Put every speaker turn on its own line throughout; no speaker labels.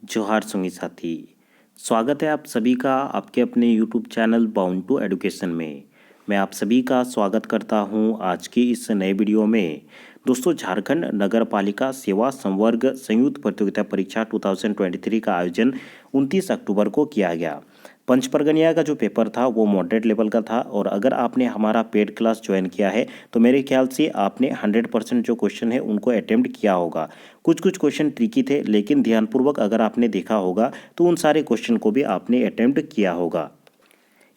जोहार संगी साथी। स्वागत है आप सभी का आपके अपने YouTube channel bound to education में। मैं आप सभी का स्वागत करता हूं आज की इस नए वीडियो में। दोस्तों, झारखंड नगर पालिका सेवा संवर्ग संयुक्त प्रतियोगिता परीक्षा 2023 का आयोजन 29 अक्टूबर को किया गया। पंच परगनिया का जो पेपर था वो मॉडरेट लेवल का था, और अगर आपने हमारा पेड क्लास ज्वाइन किया है तो मेरे ख्याल से आपने 100% जो क्वेश्चन है उनको अटेम्प्ट किया होगा। कुछ कुछ क्वेश्चन ट्रिकी थे, लेकिन ध्यानपूर्वक अगर आपने देखा होगा तो उन सारे क्वेश्चन को भी आपने अटेम्प्ट किया होगा।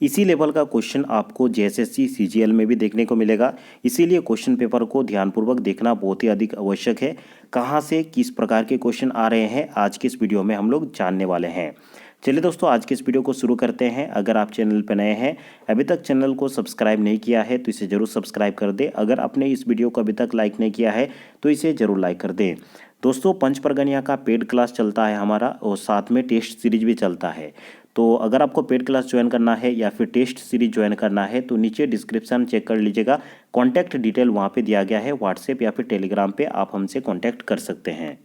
इसी लेवल का क्वेश्चन आपको जेएसएससी सीजीएल में भी देखने को मिलेगा, इसीलिए क्वेश्चन पेपर को ध्यानपूर्वक देखना बहुत ही अधिक आवश्यक है। कहाँ से किस प्रकार के क्वेश्चन आ रहे हैं आज की इस वीडियो में हम लोग जानने वाले हैं। चलिए दोस्तों, आज के इस वीडियो को शुरू करते हैं। अगर आप चैनल पर नए हैं, अभी तक चैनल को सब्सक्राइब नहीं किया है तो इसे जरूर सब्सक्राइब कर दें। अगर आपने इस वीडियो को अभी तक लाइक नहीं किया है तो इसे जरूर लाइक कर दें। दोस्तों, पंच परगनिया का पेड क्लास चलता है हमारा, और साथ में टेस्ट सीरीज भी चलता है। तो अगर आपको पेड क्लास ज्वाइन करना है या फिर टेस्ट सीरीज ज्वाइन करना है तो नीचे डिस्क्रिप्शन चेक कर लीजिएगा, कॉन्टैक्ट डिटेल वहाँ पे दिया गया है। व्हाट्सएप या फिर टेलीग्राम पे आप हमसे कॉन्टैक्ट कर सकते हैं।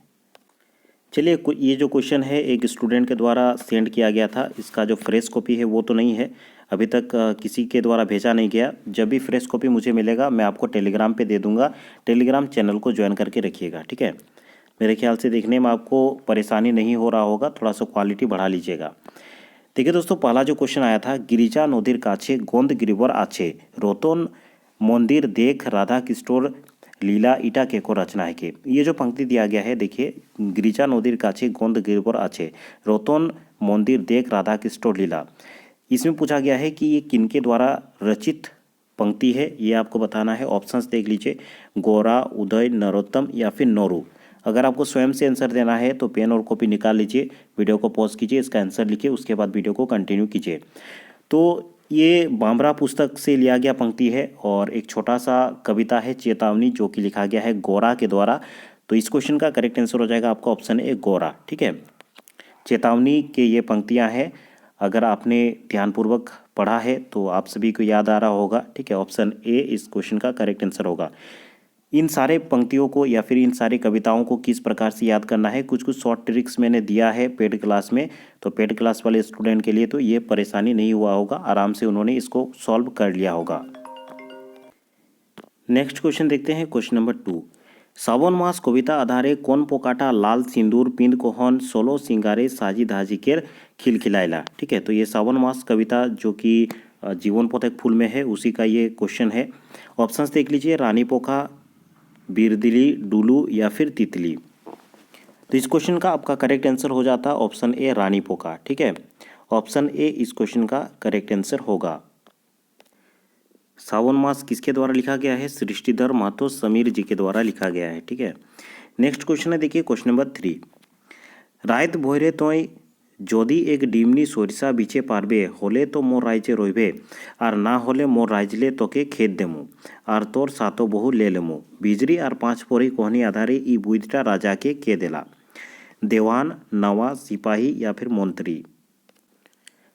चलिए, ये जो क्वेश्चन है एक स्टूडेंट के द्वारा सेंड किया गया था। इसका जो फ्रेश कॉपी है वो तो नहीं है, अभी तक किसी के द्वारा भेजा नहीं गया। जब भी फ्रेश कॉपी मुझे मिलेगा मैं आपको टेलीग्राम पे दे दूंगा। टेलीग्राम चैनल को ज्वाइन करके रखिएगा, ठीक है। मेरे ख्याल से देखने में आपको परेशानी नहीं हो रहा होगा, थोड़ा सा क्वालिटी बढ़ा लीजिएगा। देखिए दोस्तों, पहला जो क्वेश्चन आया था, गिरिजा नदीर काछे गोंद गिरिवर आछे रोतन मंदिर देख राधा किशोर लीला इटा के को रचना है के। ये जो पंक्ति दिया गया है, देखिए, गिरिजा नदीर काछे गोंद गिरिवर आछे रोतन मंदिर देख राधा किशोर लीला। इसमें पूछा गया है कि ये किनके द्वारा रचित पंक्ति है, ये आपको बताना है। ऑप्शंस देख लीजिए, गोरा, उदय, नरोत्तम या फिर नोरू। अगर आपको स्वयं से आंसर देना है तो पेन और कॉपी निकाल लीजिए, वीडियो को पॉज कीजिए, इसका आंसर लिखिए, उसके बाद वीडियो को कंटिन्यू कीजिए। तो ये बामरा पुस्तक से लिया गया पंक्ति है, और एक छोटा सा कविता है चेतावनी, जो कि लिखा गया है गोरा के द्वारा। तो इस क्वेश्चन का करेक्ट आंसर हो जाएगा आपका ऑप्शन ए, गोरा, ठीक है। चेतावनी के ये पंक्तियाँ हैं, अगर आपने ध्यानपूर्वक पढ़ा है तो आप सभी को याद आ रहा होगा, ठीक है। ऑप्शन ए इस क्वेश्चन का करेक्ट आंसर होगा। इन सारे पंक्तियों को या फिर इन सारी कविताओं को किस प्रकार से याद करना है, कुछ कुछ शॉर्ट ट्रिक्स मैंने दिया है पेड क्लास में। तो पेड क्लास वाले स्टूडेंट के लिए तो ये परेशानी नहीं हुआ होगा, आराम से उन्होंने इसको सॉल्व कर लिया होगा। नेक्स्ट क्वेश्चन देखते हैं, क्वेश्चन नंबर 2। सावन मास कविता आधारे कौन पोकाटा लाल सिंदूर पिंड कोहन सोलो सिंगारे साजी धाजी केर खिलखिलाइला, ठीक है। तो ये सावन मास कविता जो कि जीवन पोतक फूल में है, उसी का ये क्वेश्चन है। ऑप्शंस देख लीजिए, रानी पोखा, बिरदिली, डुलू या फिर तितली। तो इस क्वेश्चन का आपका करेक्ट आंसर हो जाता है ऑप्शन ए, रानी पोका, ठीक है। ऑप्शन ए इस क्वेश्चन का करेक्ट आंसर होगा। सावन मास किसके द्वारा लिखा गया है? सृष्टिधर महतो समीर जी के द्वारा लिखा गया है, ठीक है। नेक्स्ट क्वेश्चन है, देखिए क्वेश्चन नंबर 3। रात भोरे तोय যদি एक ডিমনি সরিষা বিছে পারবে হলে তো মোর রাইজে রইবে আর না হলে মোর রাইজলে তোকে খেত দেমু আর তোর সাতো বহু ले लेमु बिजरी আর पाँच पोरी कोहनी आधारे ई बुइदटा राजा के देला देवान, नवा, सिपाही या फिर मंत्री।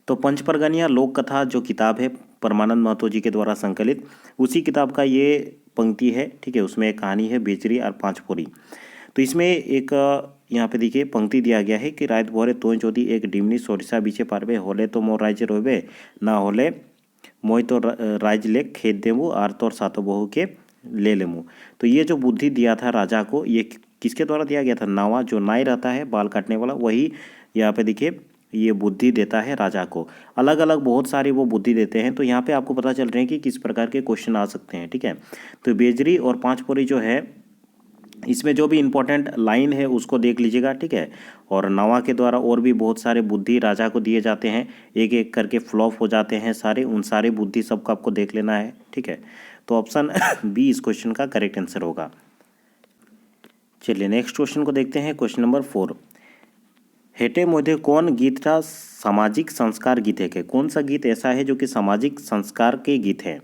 तो पंच परगनिया लोक कथा जो किताब है परमानंद महतो जी के द्वारा संकलित, उसी किताब का ये पंक्ति है, ठीक है। उसमें एक कहानी है बिजरी और पाँच पोरी। तो इसमें एक यहाँ पे देखिए पंक्ति दिया गया है कि रात भोरे तोय जोदी एक डिमनी सरिषा बीचे पारबे होले तो मोर राज्य रोबे ना होले मोय तो राज्य ले खेत देमु और तोर सातो बहू के ले लेमु। तो ये जो बुद्धि दिया था राजा को, ये किसके द्वारा दिया गया था? नावा, जो नाई रहता है बाल काटने वाला, वही यहाँ पे देखिए ये बुद्धि देता है राजा को। अलग अलग बहुत सारी वो बुद्धि देते हैं। तो यहाँ पे आपको पता चल रहे हैं कि किस प्रकार के क्वेश्चन आ सकते हैं, ठीक है। तो बेजरी और पाँच पोरी जो है, इसमें जो भी इम्पोर्टेंट लाइन है उसको देख लीजिएगा, ठीक है। और नवा के द्वारा और भी बहुत सारे बुद्धि राजा को दिए जाते हैं, एक एक करके फ्लॉप हो जाते हैं सारे, उन सारे बुद्धि सबको आपको देख लेना है, ठीक है। तो ऑप्शन बी इस क्वेश्चन का करेक्ट आंसर होगा। चलिए नेक्स्ट क्वेश्चन को देखते हैं, क्वेश्चन नंबर 4। हेटे मध्य कौन गीतटा सामाजिक संस्कार गीत है के? कौन सा गीत ऐसा है जो कि सामाजिक संस्कार के गीत है?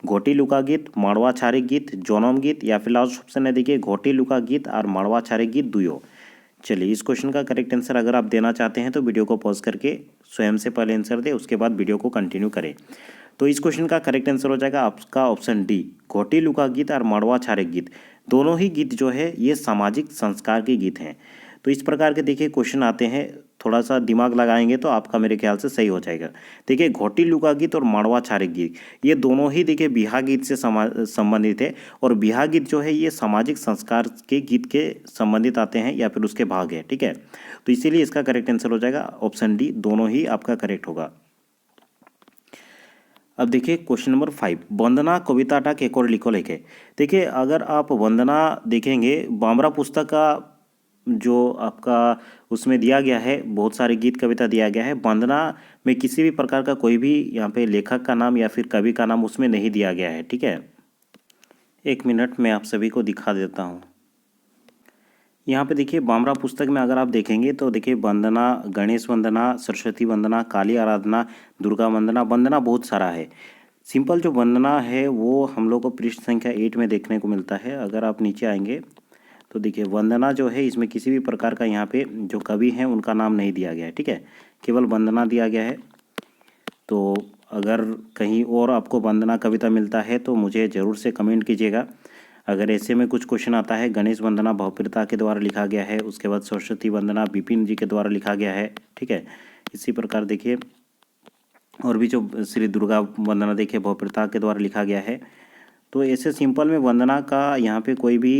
घोटी लुका गीत, माड़वा छारे गीत, जनम गीत या फिर लास्ट ऑप्शन है देखिए घोटी लुका गीत और माड़वा छारे गीत दुयो। चलिए इस क्वेश्चन का करेक्ट आंसर अगर आप देना चाहते हैं तो वीडियो को पॉज करके स्वयं से पहले आंसर दें, उसके बाद वीडियो को कंटिन्यू करें। तो इस क्वेश्चन का करेक्ट आंसर हो जाएगा आपका ऑप्शन डी, घोटी लुका गीत और माड़वा छारे गीत। दोनों ही गीत जो है ये सामाजिक संस्कार के गीत हैं। तो तो इस प्रकार के देखिए क्वेश्चन आते हैं, थोड़ा सा दिमाग लगाएंगे तो आपका मेरे ख्याल से सही हो जाएगा। देखिए घोटी लुका गीत और माड़वा छारे गीत, ये दोनों ही देखिए बिहा गीत से संबंधित है। और बिहा गीत जो है ये सामाजिक संस्कार के गीत के संबंधित आते हैं या फिर उसके भाग है, ठीक है। तो इसीलिए इसका करेक्ट आंसर हो जाएगा ऑप्शन डी, दोनों ही आपका करेक्ट होगा। अब देखिए क्वेश्चन नंबर 5, वंदना कविताटा केकोर लिखो लेखे। देखिए अगर आप वंदना देखेंगे, बामरा पुस्तक का जो आपका उसमें दिया गया है, बहुत सारे गीत कविता दिया गया है। वंदना में किसी भी प्रकार का कोई भी यहाँ पे लेखक का नाम या फिर कवि का नाम उसमें नहीं दिया गया है, ठीक है। एक मिनट मैं आप सभी को दिखा देता हूँ। यहाँ पे देखिए बामरा पुस्तक में अगर आप देखेंगे तो देखिए वंदना, गणेश वंदना, सरस्वती वंदना, काली आराधना, दुर्गा वंदना, वंदना बहुत सारा है। सिंपल जो वंदना है वो हम लोग को पृष्ठ संख्या 8 में देखने को मिलता है। अगर आप नीचे आएंगे तो देखिए वंदना जो है इसमें किसी भी प्रकार का यहाँ पे जो कवि हैं उनका नाम नहीं दिया गया है, ठीक है, केवल वंदना दिया गया है। तो अगर कहीं और आपको वंदना कविता मिलता है तो मुझे ज़रूर से कमेंट कीजिएगा। अगर ऐसे में कुछ क्वेश्चन आता है, गणेश वंदना भवप्रिता के द्वारा लिखा गया है, उसके बाद सरस्वती वंदना विपिन जी के द्वारा लिखा गया है, ठीक है। इसी प्रकार देखिए और भी जो श्री दुर्गा वंदना देखिए भवप्रिता के द्वारा लिखा गया है। तो ऐसे सिंपल में वंदना का यहाँ पे कोई भी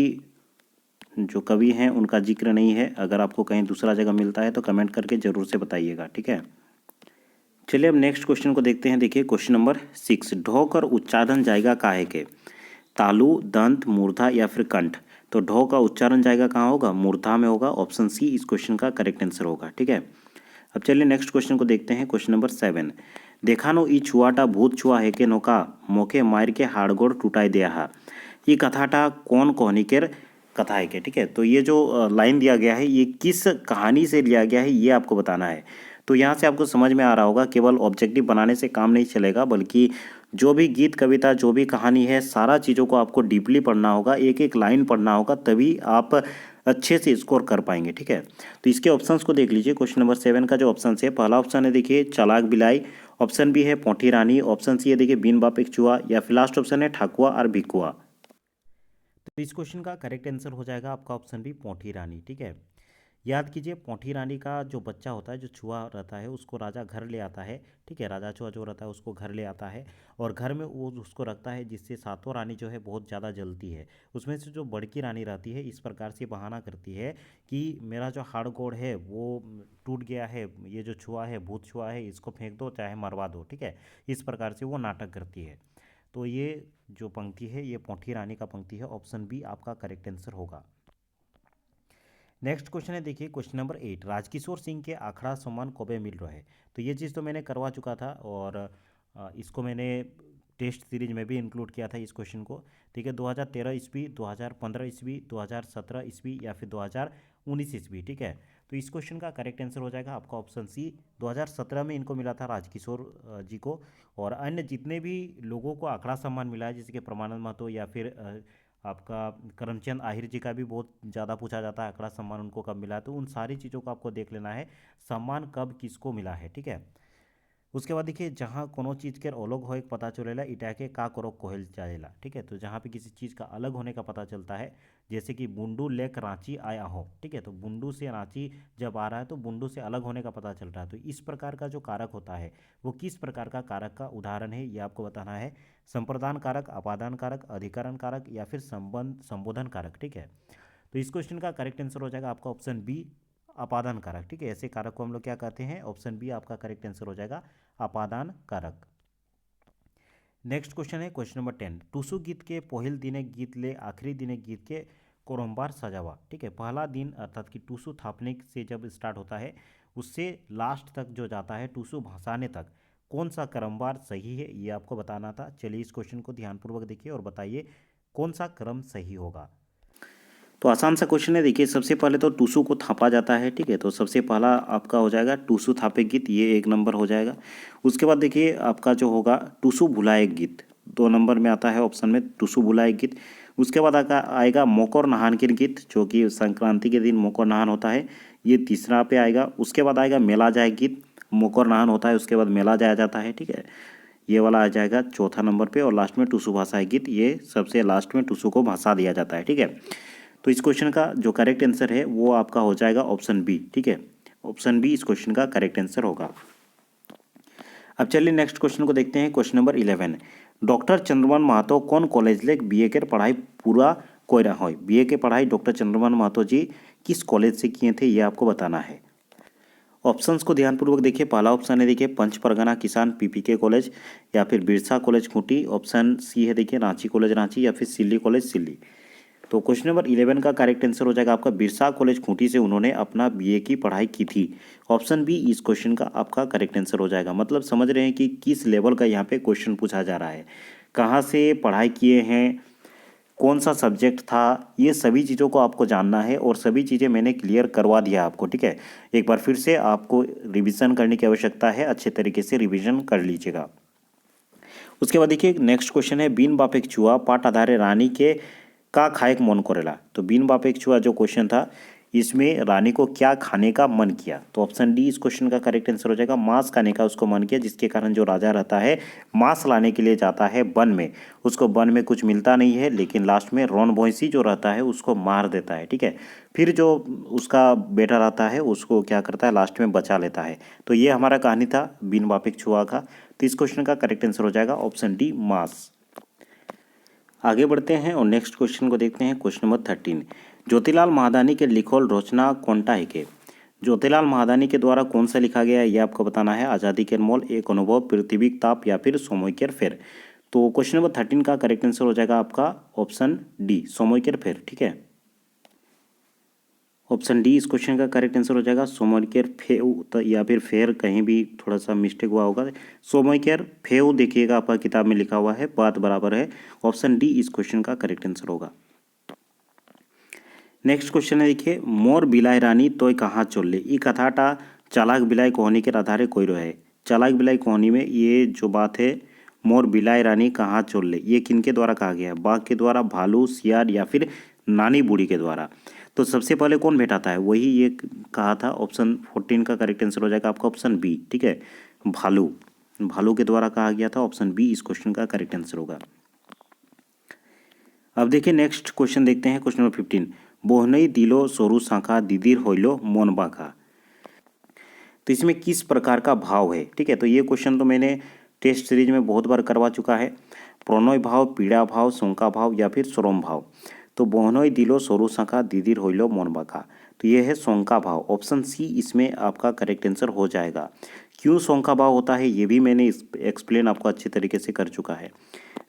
जो कवि हैं उनका जिक्र नहीं है। अगर आपको कहीं दूसरा जगह मिलता है तो कमेंट करके ज़रूर से बताइएगा, ठीक है। चलिए अब नेक्स्ट क्वेश्चन को देखते हैं। देखिए क्वेश्चन नंबर 6, ढो कर उच्चारण जाएगा काहे के, तालु, दंत, मूर्धा या फिर कंठ। तो ढो का उच्चारण जाएगा कहाँ होगा, मूर्धा में होगा। ऑप्शन सी इस क्वेश्चन का करेक्ट आंसर होगा, ठीक है। अब चलिए नेक्स्ट क्वेश्चन को देखते हैं। क्वेश्चन नंबर 7, देखानो ई छुआटा भूत छुआ है के नौका मोके मार के हाड़गोड़ टूटाई दिया। ये कथाटा कौन कोहनिकेर कथा है के, ठीक है। तो ये जो लाइन दिया गया है ये किस कहानी से लिया गया है ये आपको बताना है। तो यहाँ से आपको समझ में आ रहा होगा केवल ऑब्जेक्टिव बनाने से काम नहीं चलेगा, बल्कि जो भी गीत कविता जो भी कहानी है सारा चीज़ों को आपको डीपली पढ़ना होगा, एक एक लाइन पढ़ना होगा, तभी आप अच्छे से स्कोर कर पाएंगे, ठीक है। तो इसके ऑप्शंस को देख लीजिए। क्वेश्चन नंबर 7 का जो ऑप्शन है, पहला ऑप्शन है देखिए चालाक बिलाई, ऑप्शन बी है पोंठी रानी, ऑप्शन सी है देखिए बीन बाप एक चूहा, या फिर लास्ट ऑप्शन है ठाकुआ और भिकुआ। तो इस क्वेश्चन का करेक्ट आंसर हो जाएगा आपका ऑप्शन बी पोंठी रानी, ठीक है। याद कीजिए पोंठी रानी का जो बच्चा होता है, जो छुआ रहता है, उसको राजा घर ले आता है, ठीक है। राजा छुआ जो रहता है उसको घर ले आता है और घर में वो उसको रखता है, जिससे सातों रानी जो है बहुत ज़्यादा जलती है। उसमें से जो बड़की रानी रहती है इस प्रकार से बहाना करती है कि मेरा जो हाड़ गोड़ है वो टूट गया है, ये जो छुआ है भूत छुआ है इसको फेंक दो चाहे मरवा दो, ठीक है। इस प्रकार से वो नाटक करती है। तो ये जो पंक्ति है ये पोंठी रानी का पंक्ति है। ऑप्शन बी आपका करेक्ट आंसर होगा। नेक्स्ट क्वेश्चन है देखिए क्वेश्चन नंबर 8, राजकिशोर सिंह के आखड़ा सम्मान कबे मिल रहा है। तो ये चीज़ तो मैंने करवा चुका था और इसको मैंने टेस्ट सीरीज में भी इंक्लूड किया था इस क्वेश्चन को, ठीक है। 2013 ईस्वी, 2015 ईस्वी, 2017 ईस्वी या फिर 2019 ईस्वी, ठीक है। तो इस क्वेश्चन का करेक्ट आंसर हो जाएगा आपका ऑप्शन सी, 2017 में इनको मिला था राजकिशोर जी को। और अन्य जितने भी लोगों को आखड़ा सम्मान मिला है जैसे कि परमानंद महतो या फिर आपका करमचंद आहिर जी का भी बहुत ज़्यादा पूछा जाता है आखड़ा सम्मान उनको कब मिला है। तो उन सारी चीज़ों को आपको देख लेना है, सम्मान कब किसको मिला है, ठीक है। उसके बाद देखिए जहाँ कोनो चीज़ के अलग हो एक पता चलेला इटा के का करो कोहल जाएला, ठीक है। तो जहाँ पे किसी चीज़ का अलग होने का पता चलता है, जैसे कि बुंडू लेक रांची आया हो, ठीक है। तो बुंडू से रांची जब आ रहा है तो बुंडू से अलग होने का पता चल रहा है। तो इस प्रकार का जो कारक होता है वो किस प्रकार का कारक का उदाहरण है ये आपको बताना है। संप्रदान कारक, अपादान कारक, अधिकरण कारक या फिर संबोधन कारक, ठीक है। तो इस क्वेश्चन का करेक्ट आंसर हो जाएगा आपका ऑप्शन बी, अपादान कारक, ठीक है। ऐसे कारक को हम लोग क्या कहते हैं, ऑप्शन बी आपका करेक्ट आंसर हो जाएगा अपादान कारक। नेक्स्ट क्वेश्चन है क्वेश्चन नंबर 10, टूसू गीत के पहिल दिने गीत ले आखिरी दिने गीत के कोरम्बार सजावा, ठीक है। पहला दिन अर्थात कि टूसू थापने से जब स्टार्ट होता है उससे लास्ट तक जो जाता है टूसू भसाने तक, कौन सा क्रमवार सही है ये आपको बताना था। चलिए इस क्वेश्चन को ध्यानपूर्वक देखिए और बताइए कौन सा क्रम सही होगा। तो आसान सा क्वेश्चन है। देखिए सबसे पहले तो टूसू को थापा जाता है, ठीक है। तो सबसे पहला आपका हो जाएगा टूसू थापे गीत, ये 1 नंबर हो जाएगा। उसके बाद देखिए आपका जो होगा टूसू भुलाए गीत, 2 नंबर में आता है ऑप्शन में टूसू भुलाए गीत। उसके बाद आएगा मोकर नहान के गीत, जो कि संक्रांति के दिन मोकर नहान होता है, ये तीसरा पे आएगा। उसके बाद आएगा मेला जाए गीत, मोकर नहान होता है उसके बाद मेला जाया जाता है, ठीक है। ये वाला आ जाएगा चौथा नंबर पे। और लास्ट में टूसू भाषा गीत, ये सबसे लास्ट में टूसू को भाषा दिया जाता है, ठीक है। तो इस क्वेश्चन का जो करेक्ट आंसर है वो आपका हो जाएगा ऑप्शन बी। ठीक है, ऑप्शन बी इस क्वेश्चन का करेक्ट आंसर होगा। अब चलिए नेक्स्ट क्वेश्चन को देखते हैं। Question number 11, doctor Chandraman Mahto कौन कॉलेज ले बीए के पढ़ाई पूरा कोई रहा हो। बीए के पढ़ाई डॉक्टर चंद्रमन महतो जी किस कॉलेज से किए थे ये आपको बताना है। ऑप्शंस को ध्यानपूर्वक देखिए। पहला ऑप्शन है देखिए पंच परगना किसान पीपीके कॉलेज, या फिर Birsa college Khunti. Option C है देखिए रांची कॉलेज रांची, या फिर सिल्ली कॉलेज सिल्ली। तो क्वेश्चन नंबर 11 का करेक्ट आंसर हो जाएगा आपका बिरसा कॉलेज खूंटी से उन्होंने अपना बीए की पढ़ाई की थी। ऑप्शन बी इस क्वेश्चन का आपका करेक्ट आंसर हो जाएगा। मतलब समझ रहे हैं कि किस लेवल का यहाँ पे क्वेश्चन पूछा जा रहा है, कहाँ से पढ़ाई किए हैं, कौन सा सब्जेक्ट था, ये सभी चीज़ों को आपको जानना है और सभी चीज़ें मैंने क्लियर करवा दिया आपको। ठीक है, एक बार फिर से आपको रिवीजन करने की आवश्यकता है, अच्छे तरीके से रिवीजन कर लीजिएगा। उसके बाद देखिए नेक्स्ट क्वेश्चन है बीन बाप एक छुआ पाट आधारे रानी के का खाएक मन करेला। तो बीन बाप एक छुआ जो क्वेश्चन था इसमें रानी को क्या खाने का मन किया। तो ऑप्शन डी इस क्वेश्चन का करेक्ट आंसर हो जाएगा मांस खाने का उसको मन किया, जिसके कारण जो राजा रहता है मांस लाने के लिए जाता है वन में। उसको वन में कुछ मिलता नहीं है, लेकिन लास्ट में रणभोंसी जो रहता है उसको मार देता है। ठीक है, फिर जो उसका बेटा रहता है उसको क्या करता है लास्ट में बचा लेता है। तो ये हमारा कहानी था बीन बाप एक छुआ का। तो इस क्वेश्चन का करेक्ट आंसर हो जाएगा ऑप्शन डी मांस। आगे बढ़ते हैं और नेक्स्ट क्वेश्चन को देखते हैं। क्वेश्चन नंबर 13, ज्योतिलाल महादानी के लिखोल रचना कौनटा है के। ज्योतिलाल महादानी के द्वारा कौन सा लिखा गया है ये आपको बताना है। आज़ादी के अनमोल, एक अनुभव, पृथ्वी ताप, या फिर सोमोइकर फेर। तो क्वेश्चन नंबर 13 का करेक्ट आंसर हो जाएगा आपका ऑप्शन डी सोमोइकर फेर। ठीक है, ऑप्शन डी इस क्वेश्चन का करेक्ट आंसर हो जाएगा सोमोइकर फेउ, या फिर फेर कहीं भी थोड़ा सा मिस्टेक हुआ होगा। सोमोइकर फेउ देखिएगा आपका किताब में लिखा हुआ है, बात बराबर है। ऑप्शन डी इस क्वेश्चन का करेक्ट आंसर होगा। नेक्स्ट क्वेश्चन है देखिए मोर बिलाई रानी तोय कहाँ चोल्ले। ई कथाटा चालाक बिलाई कहानी के आधारे कोई रहे। चालाक बिलाई कहानी में ये जो बात है मोर बिलाई रानी कहाँ चोल्ले, ये किनके द्वारा कहा गया है। बाघ के द्वारा, भालू, सियार, या फिर नानी बूढ़ी के द्वारा। तो सबसे पहले कौन भेटाता है वही ये कहा था। ऑप्शन 14 का करेक्ट आंसर हो जाएगा आपका ऑप्शन बी। ठीक है, भालू, भालू के द्वारा कहा गया था। ऑप्शन बी इस क्वेश्चन का करेक्ट आंसर होगा। अब देखिए नेक्स्ट क्वेश्चन देखते हैं। क्वेश्चन नंबर 15, बोहनई दिलो सोरू शाखा दीदीर होइलो मोन बाखा। तो इसमें किस प्रकार का भाव है। ठीक है, तो ये क्वेश्चन तो मैंने टेस्ट सीरीज में बहुत बार करवा चुका है। प्रणय भाव, पीड़ा भाव, शंका भाव, या फिर श्रम भाव। तो बोहनई दिलो सोरू शाखा दीदीर होइलो मोन बाखा, तो ये है शंका भाव। ऑप्शन सी इसमें आपका करेक्ट आंसर हो जाएगा। क्यों शंका भाव होता है ये भी मैंने एक्सप्लेन आपको अच्छे तरीके से कर चुका है।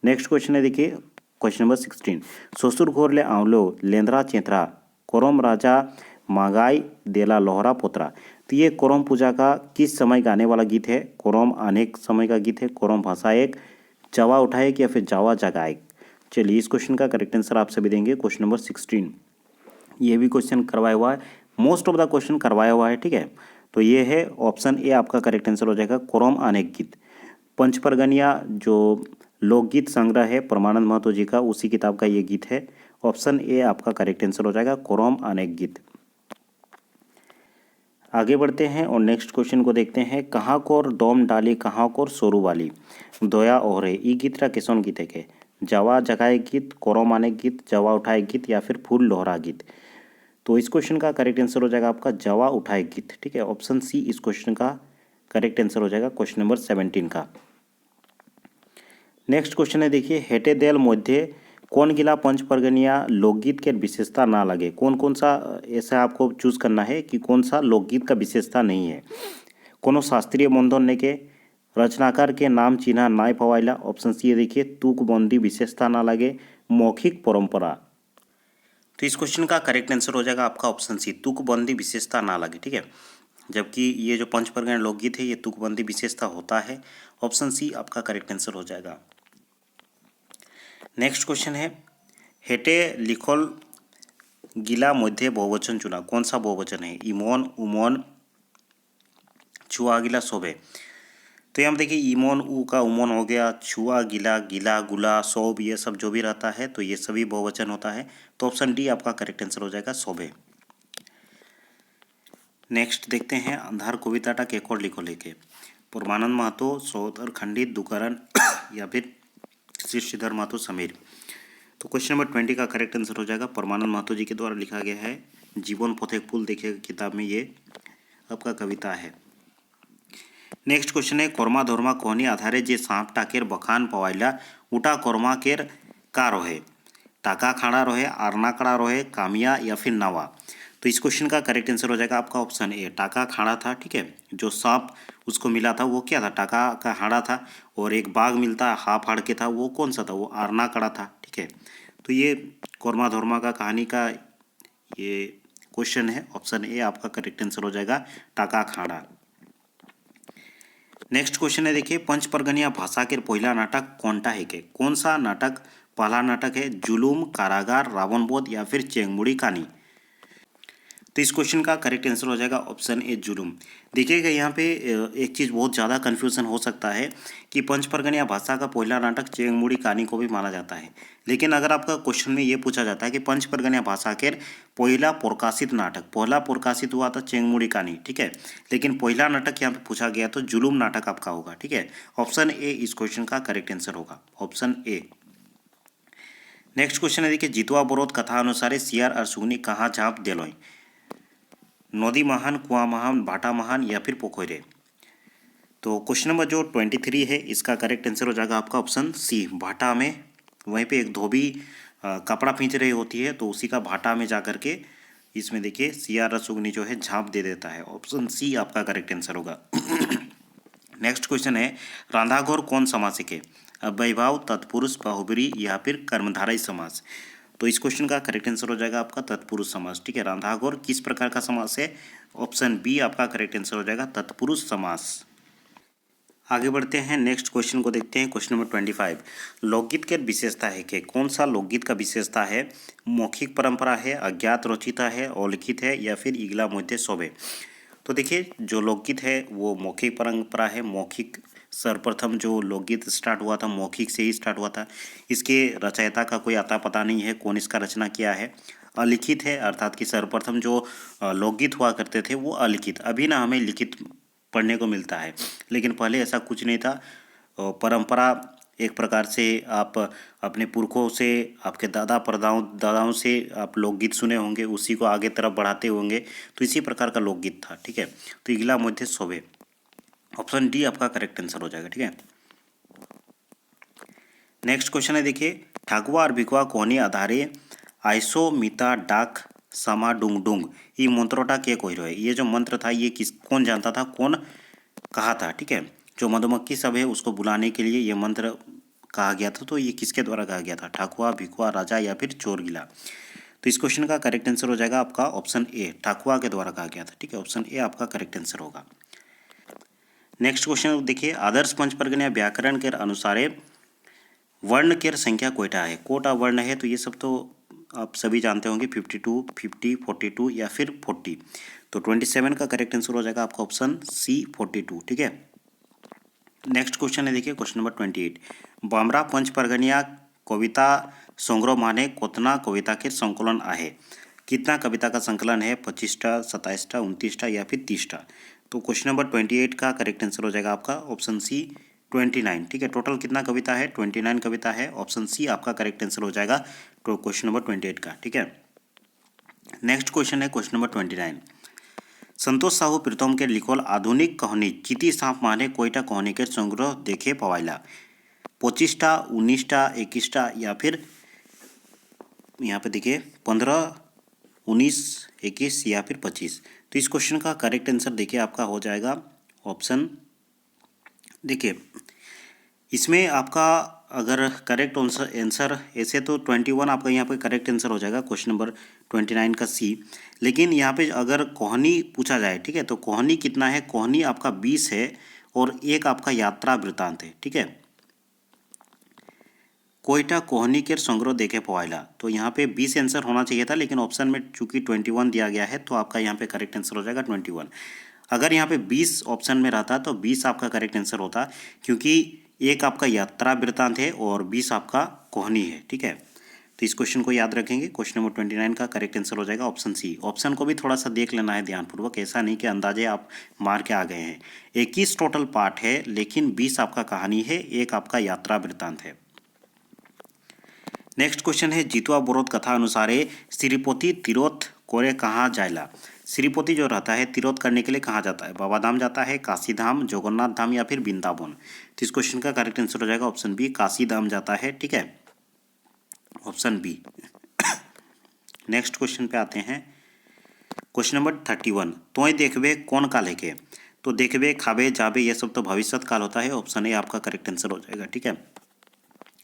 नेक्स्ट क्वेश्चन है देखिए क्वेश्चन नंबर 16, ससुर घोर ले आवलो लेंद्रा चेतरा कोरम राजा मागाई देला लोहरा पोतरा। तो ये कोरम पूजा का किस समय गाने वाला गीत है। कोरम अनेक समय का गीत है, कोरम भाषा एक, जावा उठाएक, या फिर जावा जगाएक। चलिए इस क्वेश्चन का करेक्ट आंसर आप सभी देंगे। क्वेश्चन नंबर 16 ये भी क्वेश्चन करवाया हुआ है, मोस्ट ऑफ द क्वेश्चन करवाया हुआ है। ठीक है, तो ये है ऑप्शन ए आपका करेक्ट आंसर हो जाएगा कोरम अनेक गीत। पंचपरगनिया जो लोकगीत संग्रह है परमानंद महतो जी का, उसी किताब का ये गीत है। ऑप्शन ए आपका करेक्ट आंसर हो जाएगा कोरम अनेक गीत। आगे बढ़ते हैं और नेक्स्ट क्वेश्चन को देखते हैं। कहाँ कोर डोम डाली कहाँ कोर सोरू वाली दोया ओहरे, ई गीत रा किसोन गीत है के। जावा जगाए गीत, कोरम अनेक गीत, जावा उठाए गीत, या फिर फूल लोहरा गीत। तो इस क्वेश्चन का करेक्ट आंसर हो जाएगा आपका जावा उठाए गीत। ठीक है, ऑप्शन सी इस क्वेश्चन का करेक्ट आंसर हो जाएगा क्वेश्चन नंबर 17 का। नेक्स्ट क्वेश्चन है देखिए हेटे देल मध्य कौन गिला पंचपरगनिया लोकगीत के विशेषता ना लगे। कौन कौन सा ऐसा आपको चूज करना है कि कौन सा लोकगीत का विशेषता नहीं है। कोनो शास्त्रीय बंधन ने के रचनाकार के नाम चिन्ह नाय पवाइला। ऑप्शन सी देखिए तुकबंदी विशेषता ना लगे, मौखिक परंपरा। तो इस क्वेश्चन का करेक्ट आंसर हो जाएगा आपका ऑप्शन सी तुकबंदी विशेषता ना लगे। ठीक है, जबकि ये जो पंचपरगना लोकगीत है ये तुकबंदी विशेषता होता है। ऑप्शन सी आपका करेक्ट आंसर हो जाएगा। नेक्स्ट क्वेश्चन है हेटे लिखल गिला मध्य बहुवचन चुना, कौन सा बहुवचन है। इमोन, उमोन, छुआ गिला सोबे। तो यहाँ देखिए इमोन ऊ का उमोन हो गया, छुआ गिला, गिला गुला, सोब, ये सब जो भी रहता है तो ये सभी बहुवचन होता है। तो ऑप्शन डी आपका करेक्ट आंसर हो जाएगा सोबे। नेक्स्ट देखते हैं अंधार कविताटा केकोर लिखो लेके परमानंद महतो, सौदर खंडित, दुकारण, या फिर श्री श्रीधर महतो समीर। तो क्वेश्चन नंबर 20 का करेक्ट आंसर हो जाएगा परमानंद महतो जी के द्वारा लिखा गया है जीवन पोथेक फूल देखिएगा किताब में ये आपका कविता है। नेक्स्ट क्वेश्चन है कर्मा धर्मा कोहनी आधारे जे सांप टाकेर बखान पवाइला उटा कर्मा केर का रहे टाका खाड़ा रहे आरनाकड़ा रहे कामिया या फिर नावा। तो इस क्वेश्चन का करेक्ट आंसर हो जाएगा आपका ऑप्शन ए टाका खाड़ा था। ठीक है, जो सांप उसको मिला था वो क्या था, टाका का हाड़ा था। और एक बाघ मिलता हाफ हाड़ के था, वो कौन सा था, वो आरनाकड़ा था। ठीक है, तो ये कोरमा धोरमा का कहानी का ये क्वेश्चन है, ऑप्शन ए आपका करेक्ट आंसर हो जाएगा टाका खाड़ा। नेक्स्ट क्वेश्चन है देखिए पंचपरगनिया भाषा के पहला नाटक कौनटा है के कौन सा नाटक पहला नाटक है, जुलूम, कारागार, रावण बोध या फिर चेंगमुड़ी कानी। तो इस क्वेश्चन का करेक्ट आंसर हो जाएगा ऑप्शन ए जुलूम। देखिएगा यहाँ पे एक चीज़ बहुत ज़्यादा कन्फ्यूजन हो सकता है कि पंचपरगनिया भाषा का पहला नाटक चेंगमुड़ी कानी को भी माना जाता है, लेकिन अगर आपका क्वेश्चन में ये पूछा जाता है कि पंचपरगनिया भाषा के पहला प्रकाशित नाटक पहला प्रकाशित हुआ था चेंगमुड़ी कानी। ठीक है, लेकिन पहला नाटक यहाँ पे पूछा गया तो जुलूम नाटक आपका होगा। ठीक है, ऑप्शन ए इस क्वेश्चन का करेक्ट आंसर होगा, ऑप्शन ए। नेक्स्ट क्वेश्चन है देखिए जितवा बरोद कथा अनुसार सियार और सुगनी कहाँ झाँप दिलोय, नदी महान, कुआं महान, भाटा महान या फिर पोखरे। तो क्वेश्चन नंबर जो 23 है इसका करेक्ट आंसर हो जाएगा आपका ऑप्शन सी भाटा में। वहीं पे एक धोबी कपड़ा खींच रही होती है तो उसी का भाटा में जा करके इसमें देखिए सियार रसुगनी जो है झाँप दे देता है, ऑप्शन सी आपका करेक्ट आंसर होगा। नेक्स्ट क्वेश्चन है रांधाघोर कौन समासिक है, अव्ययभाव, तत्पुरुष, बाहुबरी या फिर कर्मधारय समास। तो इस क्वेश्चन का करेक्ट आंसर हो जाएगा आपका तत्पुरुष समास। ठीक है, रांधाघोर किस प्रकार का समास है, ऑप्शन बी आपका करेक्ट आंसर हो जाएगा तत्पुरुष समास। आगे बढ़ते हैं, नेक्स्ट क्वेश्चन को देखते हैं। क्वेश्चन नंबर 25 लोकगीत की विशेषता है कि कौन सा लोकगीत का विशेषता है, मौखिक परंपरा है, अज्ञात रचिता है, अलिखित है या फिर इगला मध्य शोभे। तो देखिए जो लोकगीत है वो मौखिक परंपरा है। मौखिक सर्वप्रथम जो लोकगीत स्टार्ट हुआ था मौखिक से ही स्टार्ट हुआ था। इसके रचयिता का कोई अता पता नहीं है, कौन इसका रचना किया है। अलिखित है अर्थात कि सर्वप्रथम जो लोकगीत हुआ करते थे वो अलिखित, अभी ना हमें लिखित पढ़ने को मिलता है, लेकिन पहले ऐसा कुछ नहीं था। परंपरा एक प्रकार से आप अपने पुरखों से आपके दादाओं से आप लोकगीत सुने होंगे, उसी को आगे तरफ बढ़ाते होंगे, तो इसी प्रकार का लोकगीत था। ठीक है, तो इगला मध्य शोभे, ऑप्शन डी आपका करेक्ट आंसर हो जाएगा। ठीक है, नेक्स्ट क्वेश्चन है देखिए ठाकुआ और भिकुआ कोहनी आधारे आइसो मिता डाक समा डुंग डुंग ये मंत्रोटा के कोई रहे। ये जो मंत्र था ये कौन जानता था, कौन कहा था। ठीक है, जो मधुमक्खी सब है उसको बुलाने के लिए ये मंत्र कहा गया था, तो ये किसके द्वारा कहा गया था, ठाकुआ, भिकुआ, राजा या फिर चोरगिला। तो इस क्वेश्चन का करेक्ट आंसर हो जाएगा आपका ऑप्शन ए ठाकुआ के द्वारा कहा गया था। ठीक है, ऑप्शन ए आपका करेक्ट आंसर होगा। नेक्स्ट क्वेश्चन देखिए आदर्श पंचपरगनिया व्याकरण के अनुसार वर्ण के संख्या कोटा है, कोटा वर्ण है, तो ये सब तो आप सभी जानते होंगे 52, 50, 42 या फिर 40। तो 27 का करेक्ट आंसर हो जाएगा आपका ऑप्शन सी 42। ठीक है, नेक्स्ट क्वेश्चन है देखिए क्वेश्चन नंबर 28 बामरा पंचपरगनिया कविता संग्रह माने कोतना कविता के संकलन आहे, कितना कविता का संकलन है, 25टा, 27टा, 29टा या फिर 30टा। तो क्वेश्चन नंबर 28 का करेक्ट आंसर हो जाएगा आपका ऑप्शन सी 29। ठीक है, टोटल कितना कविता है, 29 कविता है, ऑप्शन सी आपका करेक्ट आंसर हो जाएगा तो क्वेश्चन नंबर 28 का। ठीक है, नेक्स्ट क्वेश्चन है क्वेश्चन नंबर 29 संतोष साहू प्रीतम के लिखल आधुनिक कहानी चिती सांप माने कोईटा कहानी के संग्रह देखे पवाइला, 25टा, 19टा, 21टा या फिर यहाँ पे देखिए 15, 19, 21 या फिर 25। तो इस क्वेश्चन का करेक्ट आंसर देखिए आपका हो जाएगा ऑप्शन, देखिए इसमें आपका अगर करेक्ट आंसर ऐसे तो 21 आपका यहाँ पे करेक्ट आंसर हो जाएगा क्वेश्चन नंबर 29 का सी, लेकिन यहाँ पे अगर कोहनी पूछा जाए, ठीक है, तो कोहनी कितना है, कोहनी आपका 20 है और एक आपका यात्रा वृत्तांत है। ठीक है, कोईटा कोहनी के संग्रह देखे पवाइला, तो यहाँ पे 20 आंसर होना चाहिए था, लेकिन ऑप्शन में चूंकि 21 दिया गया है तो आपका यहाँ पे करेक्ट आंसर हो जाएगा 21। अगर यहाँ पे 20 ऑप्शन में रहता तो 20 आपका करेक्ट आंसर होता, क्योंकि एक आपका यात्रा वृत्तांत है और 20 आपका कोहनी है। ठीक है, तो इस क्वेश्चन को याद रखेंगे, क्वेश्चन नंबर 29 का करेक्ट आंसर हो जाएगा ऑप्शन सी। ऑप्शन को भी थोड़ा सा देख लेना है ध्यानपूर्वक, ऐसा नहीं कि अंदाजे आप मार के आ गए हैं। 21 टोटल पार्ट है लेकिन 20 आपका कहानी है, एक आपका यात्रा वृत्तांत है। नेक्स्ट क्वेश्चन है जितुआ बोरोत कथा अनुसारे श्रीपति तीर्थ कोरे कहाँ जायला। श्रीपति जो रहता है तीर्थ करने के लिए कहाँ जाता है, बाबा धाम जाता है, काशी धाम, जगन्नाथ धाम या फिर वृंदावन। तो इस क्वेश्चन का करेक्ट आंसर हो जाएगा ऑप्शन बी, काशी धाम जाता है। ठीक है, ऑप्शन बी। नेक्स्ट क्वेश्चन पे आते हैं, क्वेश्चन नंबर 31। तोय देखबे कौन काल है के। तो देखबे, खाबे, जाबे ये सब तो भविष्य काल होता है। ऑप्शन ए आपका करेक्ट आंसर हो जाएगा। ठीक है,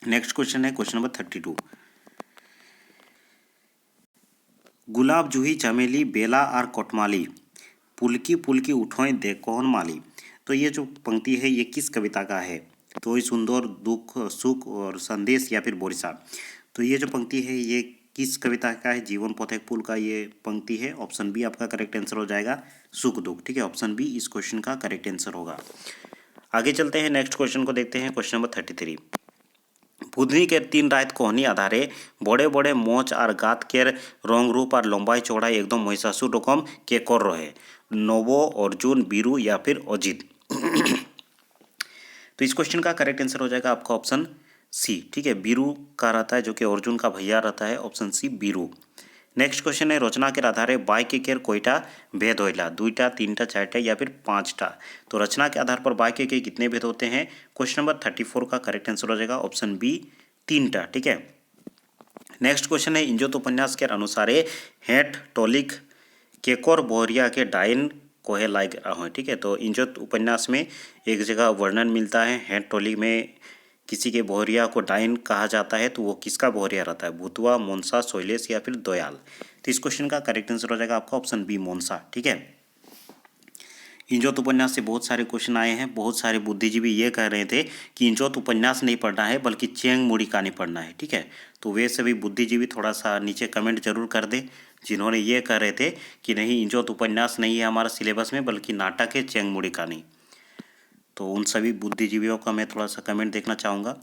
नेक्स्ट क्वेश्चन है क्वेश्चन नंबर 32। गुलाब, जूही, चमेली, बेला और कोटमाली, पुलकी पुलकी उठोय दे कौन माली। तो ये जो पंक्ति है ये किस कविता का है। तो सुंदर, दुख, सुख और संदेश या फिर बोरिसा। तो ये जो पंक्ति है ये किस कविता का है, जीवन पथिक पुल का ये पंक्ति है। ऑप्शन बी आपका करेक्ट आंसर हो जाएगा, सुख दुख। ठीक है, ऑप्शन बी इस क्वेश्चन का करेक्ट आंसर होगा। आगे चलते हैं, नेक्स्ट क्वेश्चन को देखते हैं। Question number 33। बुधनी के 3 रात कोहनी आधारे बड़े बड़े मोच और गात केर रंग रूप और लंबाई चौड़ाई एकदम महिषासुर रकम के कर रहे, नवो, अर्जुन, बीरू या फिर अजित। तो इस क्वेश्चन का करेक्ट आंसर हो जाएगा आपका ऑप्शन सी। ठीक है, बीरू का रहता है जो कि अर्जुन का भैया रहता है। Option C Biru. Next question है रचना के आधारे बाय के केर कोईटा भेद होइला, 2टा, 3टा, 4टा या फिर 5टा। तो रचना के आधार पर बाय के कितने भेद होते हैं। क्वेश्चन नंबर 34 का करेक्ट आंसर हो जाएगा ऑप्शन बी, 3टा। ठीक है, नेक्स्ट क्वेश्चन है इंजोत उपन्यास के अनुसारे हेट टोलिक केकोर बोहरिया के डाइन कोहे लाइक रहा। ठीक है, तो इंजोत उपन्यास में एक जगह वर्णन मिलता है, हेट टोलिक में किसी के बोहरिया को डाइन कहा जाता है। तो वो किसका बोहरिया रहता है, भूतवा, मोनसा, शैलेश या फिर दयाल। तो इस क्वेश्चन का करेक्ट आंसर हो जाएगा आपका ऑप्शन बी, मोनसा। ठीक है, इंजोत उपन्यास से बहुत सारे क्वेश्चन आए हैं। बहुत सारे बुद्धिजीवी ये कह रहे थे कि इंजोत उपन्यास नहीं पढ़ना है बल्कि चेंग मुड़ी कहानी पढ़ना है। ठीक है, तो वे सभी बुद्धिजीवी थोड़ा सा नीचे कमेंट जरूर कर दें जिन्होंने ये कह रहे थे कि नहीं इंजोत उपन्यास नहीं है हमारा सिलेबस में बल्कि नाटक है चेंग मुड़ी कहानी। तो उन सभी बुद्धिजीवियों का मैं थोड़ा सा कमेंट देखना चाहूँगा।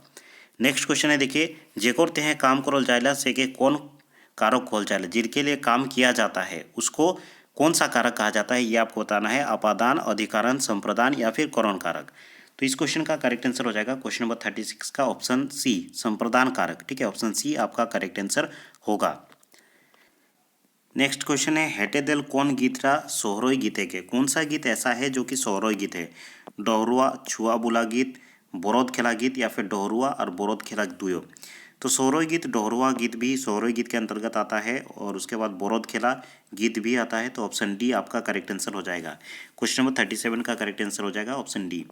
नेक्स्ट क्वेश्चन है, देखिए, जेकोरते हैं काम करोल जायला से के कौन कारक खोल जायला। जिनके लिए काम किया जाता है उसको कौन सा कारक कहा जाता है, ये आपको बताना है। अपादान, अधिकारण, संप्रदान या फिर करण कारक। तो इस क्वेश्चन का करेक्ट आंसर हो जाएगा क्वेश्चन नंबर 36 का ऑप्शन सी, संप्रदान कारक। ठीक है, ऑप्शन सी आपका करेक्ट आंसर होगा। नेक्स्ट क्वेश्चन है हेटे दिल कौन गीतरा सोहरोई गीते के। कौन सा गीत ऐसा है जो कि सोहरोई गीत है, डोहरुआ, छुआ बुला गीत, बोरोद खेला गीत या फिर डोहरुआ और बोरोद खेला दुयो। तो सोहरोई गीत, डोहरुआ गीत भी सोहरोई गीत के अंतर्गत आता है और उसके बाद बोरोद खेला गीत भी आता है। तो ऑप्शन डी आपका करेक्ट आंसर हो जाएगा। क्वेश्चन नंबर 37 का करेक्ट आंसर हो जाएगा ऑप्शन डी।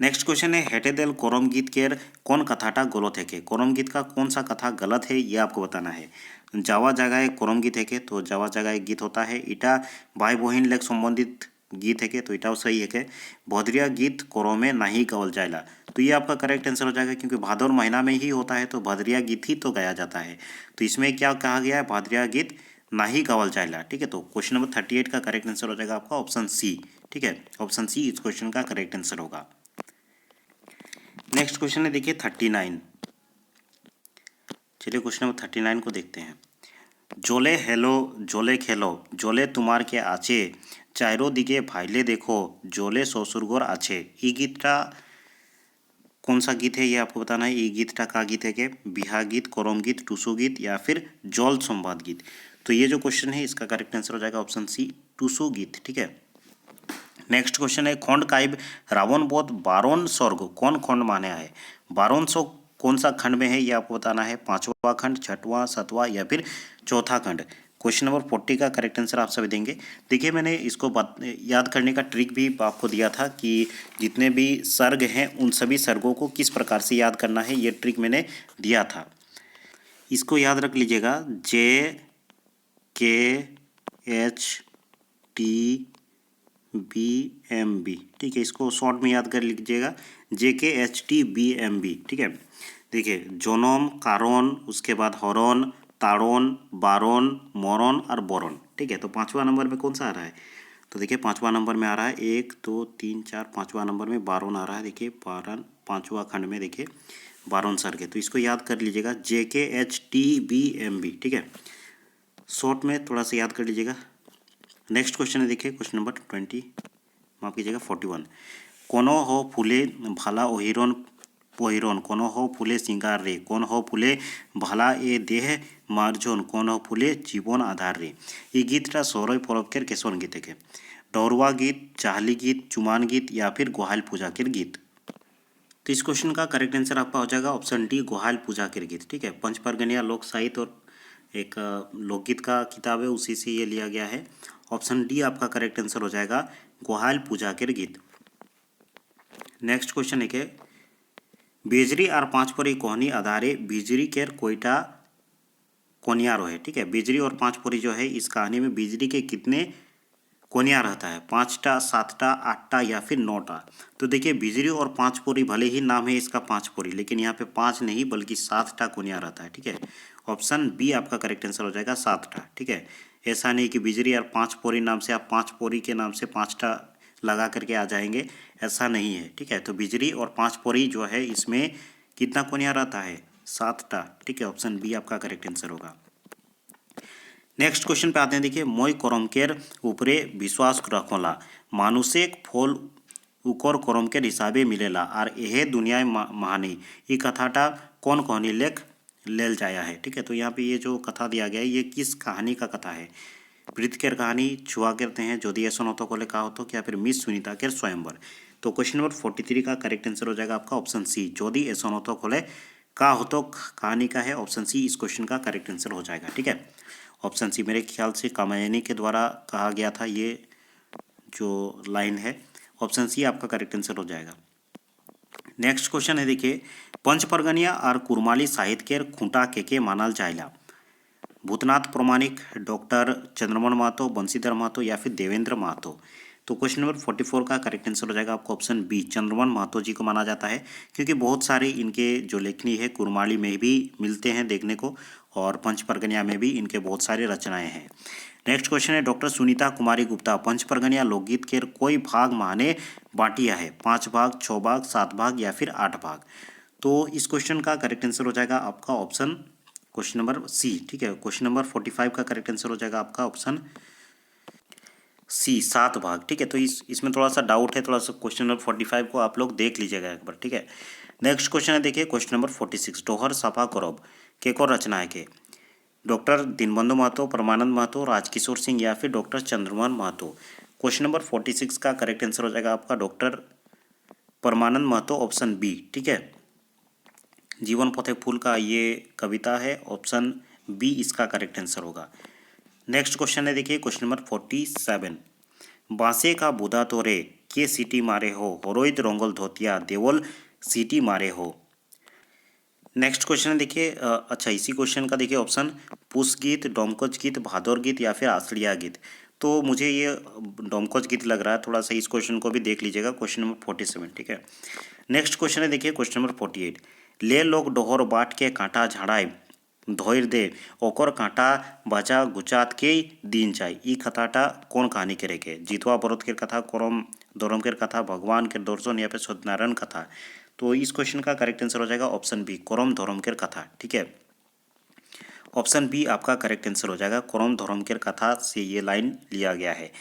नेक्स्ट क्वेश्चन है हेटे दिल कोरम गीत केर कौन कथाटा गलत है के। कोरम गीत का कौन सा कथा गलत है ये आपको बताना है। जावा जगह कोरम गीत है के, तो जावा जगह एक गीत होता है। इटा भाई बहन लेक संबंधित गीत है के, तो इटाও सही है के। भदरिया गीत कोरमे नहीं गावल जायला, तो ये आपका करेक्ट आंसर हो जाएगा क्योंकि भादर महीना में ही होता है तो भदरिया गीत ही तो गाया जाता है। तो इसमें क्या कहा गया है, भदरिया गीत नहीं गावल जायला। ठीक है, तो क्वेश्चन नंबर 38 का करेक्ट आंसर हो जाएगा आपका ऑप्शन सी। ठीक है, ऑप्शन सी इस क्वेश्चन का करेक्ट आंसर होगा। नेक्स्ट क्वेश्चन है, देखिए 39। चलिए क्वेश्चन नंबर 39 को देखते हैं। जोले हेलो जोले खेलो जोले तुम्हार के आचे चारों दिके भाईले देखो जोले ससुरगोर आचे। ये गीतटा कौन सा गीत है ये आपको बताना है। ये गीतटा का गीत है के बिहा गीत, करम गीत, टूसू गीत या फिर जल संवाद गीत। तो ये जो क्वेश्चन है इसका करेक्ट आंसर हो जाएगा ऑप्शन सी, टूसू गीत। ठीक है, नेक्स्ट क्वेश्चन है खंड काव्य रावण बोध बारोन स्वर्ग कौन खंड माने है। बारोन स्वर्ग कौन सा खंड में है ये आपको बताना है। 5वां खंड, 6वां, 7वां या फिर चौथा खंड। क्वेश्चन नंबर 40 का करेक्ट आंसर आप सभी देंगे। देखिए मैंने इसको याद करने का ट्रिक भी आपको दिया था कि जितने भी सर्ग हैं उन सभी सर्गों को किस प्रकार से याद करना है, ये ट्रिक मैंने दिया था। इसको याद रख लीजिएगा, JKHTBMB। ठीक है, इसको शॉर्ट में याद कर लीजिएगा, JKHTBMB। ठीक है, देखिए जनम, कारण, उसके बाद हरण, ताड़न, बारण, मरण और बरण। ठीक है, तो 5वां नंबर में कौन सा आ रहा है। तो देखिए 5वां नंबर में आ रहा है 1 2 3 4, 5वां नंबर में बारण आ रहा है। देखिए बारण 5वां खंड में देखिए बारण सर्ग है। तो इसको याद कर लीजिएगा JKHTBMB। ठीक है, शॉर्ट में थोड़ा सा याद कर लीजिएगा। नेक्स्ट क्वेश्चन है, देखिए क्वेश्चन नंबर 20 माफ कीजिएगा 41। कोनो हो फूले भाला ओहिरन पहिरन कोन हो फुले सिंगार रे कोन हो फुले भाला ए देह मार्जन कोन हो फुले जीवन आधार रे। ये गीतटा सोहरई परब केर केसन गीत के डरुआ गीत, चाहली गीत, चुमान गीत या फिर गोहाल पूजा के गीत। तो इस क्वेश्चन का करेक्ट आंसर आपका हो जाएगा ऑप्शन डी गोहाल पूजा के गीत। ठीक है, पंचपरगनिया लोक साहित्य और एक लोकगीत का किताब है, उसी से ये लिया गया है। ऑप्शन डी आपका करेक्ट आंसर हो जाएगा गोहाल पूजा के गीत। नेक्स्ट क्वेश्चन है बेजरी और पाँचपरी कोहनी आधारे बिजरी केर कोयटा कोनिया रोहे। ठीक है, बिजरी और पाँचपरी जो है इस कहानी में बिजली के कितने कोनिया रहता है, 5टा, 7टा, 8टा या फिर 9टा। तो देखिए बिजली और पाँचपोरी भले ही नाम है इसका पाँचपोरी, लेकिन यहाँ पे 5 नहीं बल्कि 7टा कोनिया रहता है। ठीक है, ऑप्शन बी आपका करेक्ट आंसर हो जाएगा 7टा। ठीक है, ऐसा नहीं कि बिजली और पाँचपोरी नाम से आप पाँचपोरी के नाम से 5टा लगा करके आ जाएंगे, ऐसा नहीं है। ठीक है, तो बिजली और पाँचपोरी जो है इसमें कितना कोनिया रहता है, 7टा। ठीक है, ऑप्शन बी आपका करेक्ट आंसर होगा। नेक्स्ट क्वेश्चन पे आते हैं। देखिए মই करमकेर उपरे विश्वास रखोला मानुषेक फल उकर करमकेर हिसाबे मिलेला और यह दुनिया महानी। ये कथाटा कौन कहनी लेख लेल जाया है। ठीक है, तो यहाँ पे ये जो कथा दिया गया है ये किस कहानी का कथा है। प्रीत केर कहानी छुआ करते हैं जोदी ऐसा होतो कोले का होतो क्या फिर मिस सुनीता केर स्वयंवर। तो क्वेश्चन नंबर 43 का करेक्ट आंसर हो जाएगा आपका ऑप्शन सी जोदी ऐसा होतो कोले का होतो कहानी का है। ऑप्शन सी इस क्वेश्चन का करेक्ट आंसर हो जाएगा। ठीक है, ऑप्शन सी मेरे ख्याल से कामायनी के द्वारा कहा गया था ये जो लाइन है। ऑप्शन सी आपका करेक्ट आंसर हो जाएगा। नेक्स्ट क्वेश्चन है देखिए पंचपरगनिया और कुरमाली साहित्य केर खूंटा के मानल जायला भूतनाथ प्रमाणिक, डॉक्टर चंद्रमन महतो, बंशीधर महतो या फिर देवेंद्र महतो। तो क्वेश्चन नंबर 44 का करेक्ट आंसर हो जाएगा आपको ऑप्शन बी चंद्रमन महतो जी को माना जाता है, क्योंकि बहुत सारे इनके जो लेखनी है कुरमाली में भी मिलते हैं देखने को और पंचपरगनिया में भी इनके बहुत सारे रचनाएं हैं। नेक्स्ट क्वेश्चन है डॉक्टर सुनीता कुमारी गुप्ता पंचपरगनिया लोकगीत के कोई भाग माने बाटिया है, 5 भाग, 6 भाग, 7 भाग या फिर 8 भाग। तो इस क्वेश्चन का करेक्ट आंसर हो जाएगा आपका ऑप्शन क्वेश्चन नंबर सी। ठीक है, क्वेश्चन नंबर 45 का करेक्ट आंसर हो जाएगा आपका ऑप्शन सी 7 भाग। ठीक है, तो इसमें थोड़ा सा डाउट है, थोड़ा सा क्वेश्चन नंबर 45 को आप लोग देख लीजिएगा एक बार। ठीक है, नेक्स्ट क्वेश्चन है देखिए क्वेश्चन नंबर 46 डोहर सफा करब के को रचना है के डॉक्टर दीनबंधु महतो, परमानंद महतो, राजकिशोर सिंह या फिर doctor Chandramohan Mahto. Question number 46 का करेक्ट आंसर हो जाएगा आपका doctor Parmanand Mahto, option B. ठीक है, जीवन पथे फूल का ये कविता है, ऑप्शन बी इसका करेक्ट आंसर होगा। नेक्स्ट क्वेश्चन है देखिए क्वेश्चन नंबर 47 बांसे का बुधा तोरे के सीटी मारे हो हरोइद रोंगल धोतिया देवल सीटी मारे हो। नेक्स्ट क्वेश्चन है देखिए अच्छा इसी क्वेश्चन का देखिए ऑप्शन पुष गीत, डोमकच गीत, भादौर गीत या फिर आसड़िया गीत। तो मुझे ये डोमकच गीत लग रहा है, थोड़ा सा इस क्वेश्चन को भी देख लीजिएगा क्वेश्चन नंबर 47। ठीक है, नेक्स्ट क्वेश्चन है देखिए क्वेश्चन नंबर 48 ले लोग डोहर बाट के कांटा झाड़ाए धोर दे ओकर कांटा बचा गुचात के दिन चाय। ई कथाटा कौन कहानी करे के जीतवा बरत के कथा, करम दरम के कथा, भगवान के दर्शन या फिर सत्यनारायण कथा। तो इस क्वेश्चन का करेक्ट आंसर हो जाएगा ऑप्शन बी करम धर्म के कथा। ठीक है, ऑप्शन बी आपका करेक्ट आंसर हो जाएगा करम धर्म के कथा से ये लाइन लिया गया है।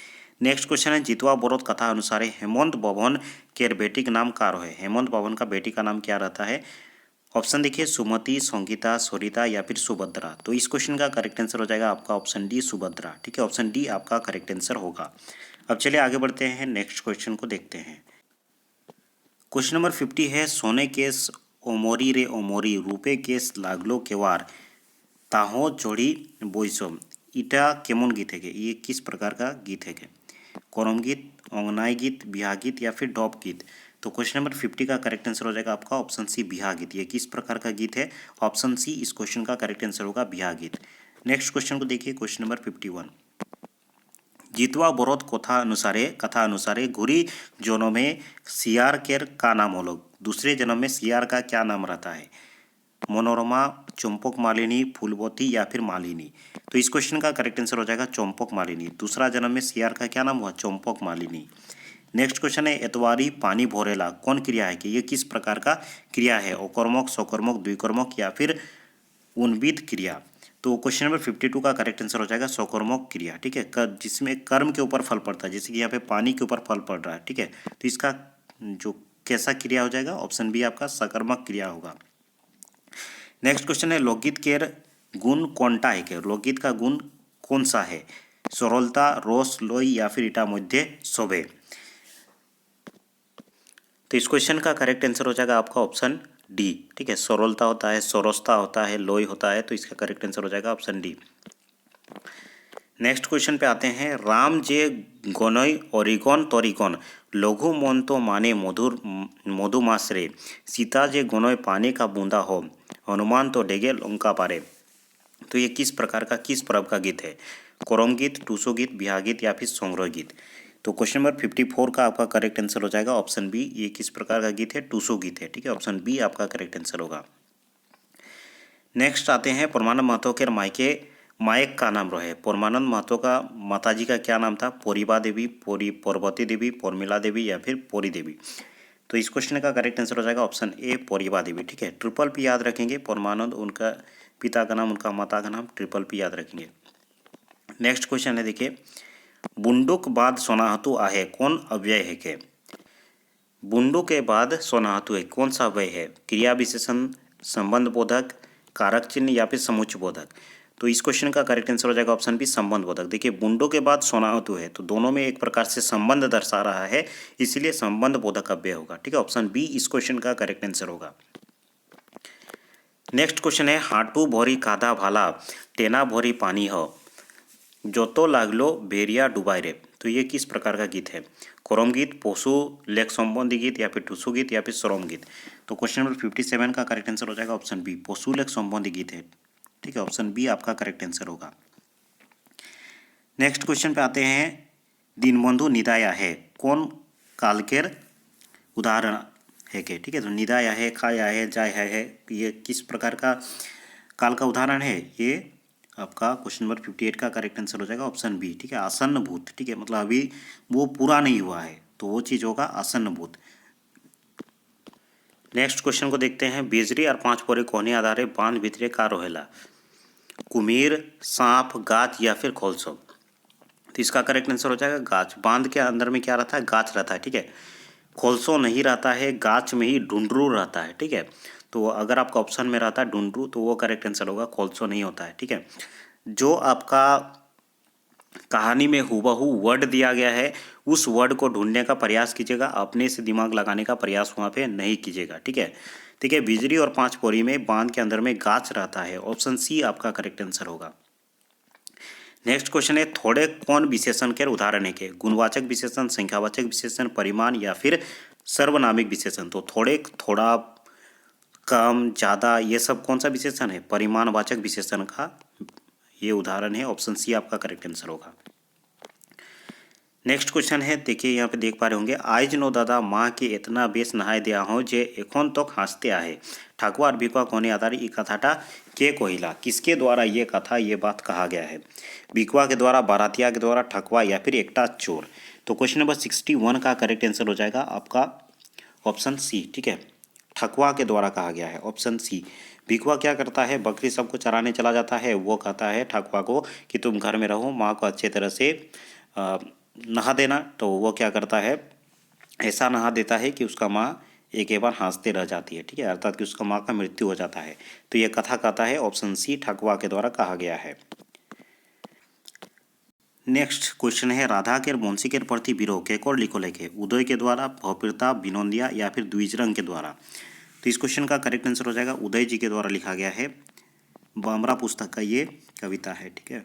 नेक्स्ट क्वेश्चन है जितवा बरोत कथा अनुसार हेमंत बभन के बेटी का नाम कार है। हेमंत बभन का बेटी का नाम क्या रहता है। ऑप्शन देखिए सुमति, संगीता, सरिता या फिर सुभद्रा। तो इस क्वेश्चन का करेक्ट आंसर हो जाएगा आपका ऑप्शन डी सुभद्रा। ठीक है, ऑप्शन डी आपका करेक्ट आंसर होगा। अब चलिए आगे बढ़ते हैं, नेक्स्ट क्वेश्चन को देखते हैं। क्वेश्चन नंबर 50 है सोने केस ओमोरी रे ओमोरी रूपे केस लागलो केवार ताहो जोड़ी बोइसम। इटा केमन गीत है, ये किस प्रकार का गीत है। करम गीत, अंगनाई गीत, बिहा गीत या फिर डॉप गीत। तो क्वेश्चन नंबर 50 का करेक्ट आंसर हो जाएगा आपका ऑप्शन सी बिहा गीत। ये किस प्रकार का गीत है, ऑप्शन सी इस क्वेश्चन का करेक्ट आंसर होगा बिहा गीत। नेक्स्ट क्वेश्चन को देखिए क्वेश्चन नंबर 51 जितवा बरोत कथा अनुसारे घुरी जन्म में सियार केर का नाम होलो। दूसरे जन्म में सियार का क्या नाम रहता है, मनोरमा, चंपक मालिनी, फूलवती या फिर मालिनी। तो इस क्वेश्चन का करेक्ट आंसर हो जाएगा चंपक मालिनी। दूसरा जन्म में सियार का क्या नाम हुआ, चंपक मालिनी। नेक्स्ट क्वेश्चन है एतवारी पानी भोरेला कौन क्रिया है कि ये किस प्रकार का क्रिया है, अकर्मक, सकर्मक, द्विकर्मक या फिर उन्वित क्रिया। तो क्वेश्चन नंबर 52 का करेक्ट आंसर हो जाएगा सकर्मक क्रिया। ठीक है, जिसमें कर्म के ऊपर फल पड़ता है, जैसे कि यहाँ पे पानी के ऊपर फल पड़ रहा है। ठीक है, तो इसका जो कैसा क्रिया हो जाएगा? ऑप्शन बी आपका सकर्मक क्रिया होगा। नेक्स्ट क्वेश्चन है लोकगीत के गुण कौनटा है के? लोकगीत का गुण कौन सा है? सरलता, रोष, लोई या फिर इटा मध्य शोभे। तो इस क्वेश्चन का करेक्ट आंसर हो जाएगा आपका ऑप्शन डी। ठीक है, सरलता होता है, सरोस्ता होता है, लोई होता है, तो इसका करेक्ट आंसर हो जाएगा ऑप्शन डी। नेक्स्ट क्वेश्चन पे आते हैं। राम जे गनय अरिगन तरिगन लघु मन तो माने मधुर मधुमाश्रे सीता जे गनय पानी का बूंदा हो हनुमान तो डेगे लंका पारे। तो ये किस प्रकार का, किस पर्व का गीत है? करम गीत, टूसो गीत, बिहार गीत या फिर संग्रह गीत। तो क्वेश्चन नंबर 54 का आपका करेक्ट आंसर हो जाएगा ऑप्शन बी। ये किस प्रकार का गीत है? टूसो गीत है। ठीक है, ऑप्शन बी आपका करेक्ट आंसर होगा। नेक्स्ट आते हैं परमानंद महतो के मायके मायक का नाम रहे। परमानंद महतो का माताजी का क्या नाम था? परिबा देवी, पार्वती देवी, परमिला देवी या फिर परी देवी। तो इस क्वेश्चन का करेक्ट आंसर हो जाएगा ऑप्शन ए परिबा देवी। ठीक है, ट्रिपल पी याद रखेंगे। परमानंद उनका पिता का नाम, उनका माता का नाम, ट्रिपल पी याद रखेंगे। नेक्स्ट क्वेश्चन है, देखिए बुंडुक बाद सोनाहतु आहे कौन अव्यय है के? बुंडू के बाद सोनाहतु है कौन सा अव्यय है? क्रिया विशेषण, संबंध बोधक, कारक चिन्ह या फिर समुच्चय बोधक। तो इस क्वेश्चन का करेक्ट आंसर हो जाएगा ऑप्शन बी संबंध बोधक। देखिए बुंडो के बाद सोनाहतु है तो दोनों में एक प्रकार से संबंध दर्शा रहा है, इसलिए संबंध बोधक अव्यय होगा। ठीक है, ऑप्शन बी इस क्वेश्चन का करेक्ट आंसर होगा। नेक्स्ट क्वेश्चन है हाटू भरी कादा भाला टेना भरी पानी हो जोतो लागलो बेरिया डुबाई रे। तो ये किस प्रकार का गीत है? करम गीत, पशु लेख संबंधी गीत या फिर टूसू गीत या फिर सरम गीत। तो क्वेश्चन नंबर 57 का करेक्ट आंसर हो जाएगा ऑप्शन बी पशु लेख संबंधी गीत है। ठीक है, ऑप्शन बी आपका करेक्ट आंसर होगा। नेक्स्ट क्वेश्चन पे आते हैं। दीनबंधु निदाया है कौन कालकेर उदाहरण है के? ठीक है, तो निदाया है, खाया है, जाय है, ये किस प्रकार का काल का उदाहरण है? ये आपका क्वेश्चन नंबर 58 का करेक्ट आंसर हो जाएगा ऑप्शन बी। ठीक है, आसन्न भूत। ठीक है, मतलब अभी वो पूरा नहीं हुआ है तो वो चीज़ होगा आसन्न भूत। नेक्स्ट क्वेश्चन को देखते हैं। बेजरी और पांच पोरे कोने आधारे बांध भितरे का रोहेला कुमीर, सांप, गाछ या फिर खोलसो। तो इसका करेक्ट आंसर हो जाएगा गाछ। बांध के अंदर में क्या रहता है? गाछ रहता है। ठीक है, खोलसो नहीं रहता है, गाछ में ही ढूंढरू रहता है। ठीक है, तो अगर आपका ऑप्शन में रहता है ढूंढरू तो वो करेक्ट आंसर होगा, खोलसो नहीं होता है। ठीक है, जो आपका कहानी में हूबहू वर्ड दिया गया है उस वर्ड को ढूंढने का प्रयास कीजिएगा, अपने से दिमाग लगाने का प्रयास वहाँ पे नहीं कीजिएगा। ठीक है, ठीक है, बिजली और पांच पोरी में बांध के अंदर में गाछ रहता है, ऑप्शन सी आपका करेक्ट आंसर होगा। नेक्स्ट क्वेश्चन है थोड़े कौन विशेषण के उदाहरण है के? गुणवाचक विशेषण, संख्यावाचक विशेषण, परिमाण या फिर सर्वनामिक विशेषण। तो थोड़े, थोड़ा, कम, ज़्यादा, ये सब कौन सा विशेषण है? परिमाणवाचक विशेषण का ये उदाहरण है, ऑप्शन सी आपका करेक्ट आंसर होगा। नेक्स्ट क्वेश्चन है, देखिए यहाँ पे देख पा रहे होंगे। आइज नो दादा माँ के इतना बेस नहाय दिया हो जे एखन तक हंसते आहे ठाकुआ और भिकुआ कोने आधार ई कथाटा के कोहिला। किसके द्वारा ये कथा, ये बात कहा गया है? भिकुआ के द्वारा, बारातिया के द्वारा, ठकुआ या फिर एकटा चोर। तो क्वेश्चन नंबर 61 का करेक्ट आंसर हो जाएगा आपका ऑप्शन सी। ठीक है, ठकुआ के द्वारा कहा गया है, ऑप्शन सी। भिकुआ क्या करता है? बकरी सबको चराने चला जाता है, वो कहता है ठकुआ को कि तुम घर में रहो, माँ को अच्छे तरह से नहा देना। तो वो क्या करता है? ऐसा नहा देता है कि उसका माँ एक बार हंसते रह जाती है। ठीक है, अर्थात कि उसका माँ का मृत्यु हो जाता है। तो ये कथा कहता है, ऑप्शन सी ठकुआ के द्वारा कहा गया है। नेक्स्ट क्वेश्चन है राधा के बंशी के प्रति विरोह केकोर लिखो लेखे उदय के द्वारा, भवप्रताप, विनोदिया या फिर द्विजरंग के द्वारा। तो इस क्वेश्चन का करेक्ट आंसर हो जाएगा उदय जी के द्वारा लिखा गया है। बामरा पुस्तक का ये कविता है। ठीक है,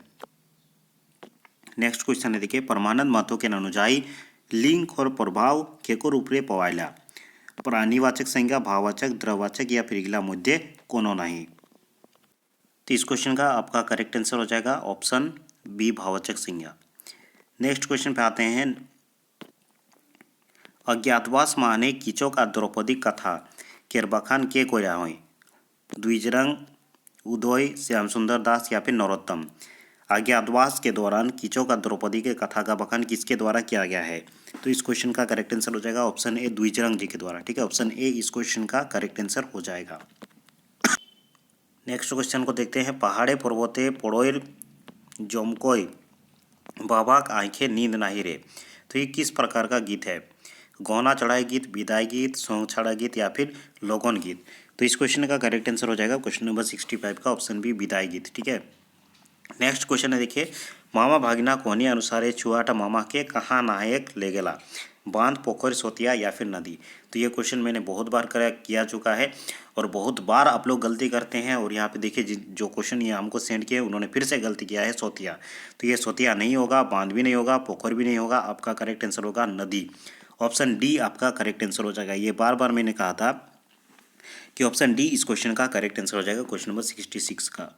नेक्स्ट क्वेश्चन है, देखिए परमानंद महतो के अनुजाई लिंग और प्रभाव केको रूपरे पवायला प्राणीवाचक संज्ञा, भाववाचक, द्रववाचक या फिर इगला मुद्दे कोनो नहीं। तो इस क्वेश्चन का आपका करेक्ट आंसर हो जाएगा ऑप्शन बी भाववाचक संज्ञा। नेक्स्ट क्वेश्चन पे आते हैं। अज्ञातवास माने कीचो का द्रौपदी कथा केर बखान के कोया हो? द्विजरंग, उदय, श्याम सुंदर दास या फिर नरोत्तम। अज्ञातवास के दौरान कीचो का द्रौपदी के कथा का बखान किसके द्वारा किया गया है? तो इस क्वेश्चन का करेक्ट आंसर हो जाएगा ऑप्शन ए द्विजरंग जी के द्वारा। ठीक है, ऑप्शन ए इस क्वेश्चन का करेक्ट आंसर हो जाएगा। नेक्स्ट क्वेश्चन को देखते हैं। पहाड़े पर्वते पड़ोर जमकोय बाबाक आंखें नींद नहीं रे। तो ये किस प्रकार का गीत है? गौना चढ़ाई गीत, विदाई गीत, सौंग छाड़ा गीत या फिर लोगन गीत। तो इस क्वेश्चन का करेक्ट आंसर हो जाएगा क्वेश्चन नंबर 65 का ऑप्शन बी विदाई गीत। ठीक है, नेक्स्ट क्वेश्चन है देखिए, मामा भागिना कहनी अनुसार छुआटा मामा के कहाँ नहायक ले गेला, बांध, पोखर, सोतिया या फिर नदी। तो ये क्वेश्चन मैंने बहुत बार किया चुका है और बहुत बार आप लोग गलती करते हैं। और यहाँ पे देखिए जो क्वेश्चन ये हमको सेंड किए उन्होंने फिर से गलती किया है, सोतिया। तो ये सोतिया नहीं होगा, बांध भी नहीं होगा, पोखर भी नहीं होगा, आपका करेक्ट आंसर होगा नदी। ऑप्शन डी आपका करेक्ट आंसर हो जाएगा। ये बार बार मैंने कहा था कि ऑप्शन डी इस क्वेश्चन का करेक्ट आंसर हो जाएगा क्वेश्चन नंबर 66 का।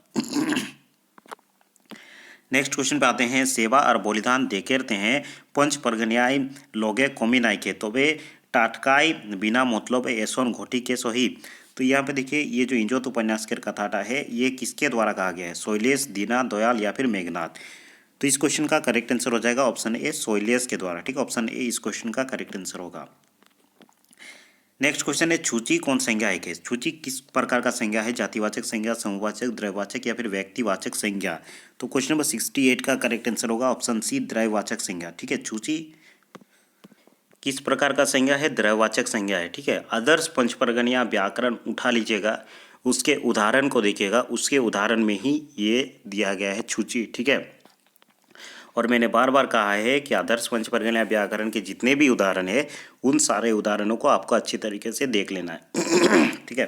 नेक्स्ट क्वेश्चन पे आते हैं, सेवा और बलिदान देखेरते हैं पंच परगनियाय लोगे कमी नाइके तबे टाटकाई बिना मतलब ऐसन घोटी के सही। तो यहाँ पे देखिए ये जो इंजोत उपन्यास के कथाटा है ये किसके द्वारा कहा गया है, शैलेश, दीना दयाल या फिर मेघनाथ। तो इस क्वेश्चन का करेक्ट आंसर हो जाएगा ऑप्शन ए शैलेश के द्वारा। ठीक है, ऑप्शन ए इस क्वेश्चन का करेक्ट आंसर होगा। नेक्स्ट क्वेश्चन है, छूची कौन संज्ञा है के, छूची किस प्रकार का संज्ञा है, जातिवाचक संज्ञा, समूहवाचक, द्रव्यवाचक या फिर व्यक्तिवाचक संज्ञा। तो क्वेश्चन नंबर 68 का करेक्ट आंसर होगा ऑप्शन सी द्रव्यवाचक संज्ञा। ठीक है, छूची किस प्रकार का संज्ञा है, द्रव्यवाचक संज्ञा है। ठीक है, आदर्श पंचपरगनिया व्याकरण उठा लीजिएगा, उसके उदाहरण को देखिएगा, उसके उदाहरण में ही ये दिया गया है छूची। ठीक है, और मैंने बार बार कहा है कि आदर्श पंचपरगनिया व्याकरण के जितने भी उदाहरण है उन सारे उदाहरणों को आपको अच्छी तरीके से देख लेना है। ठीक है,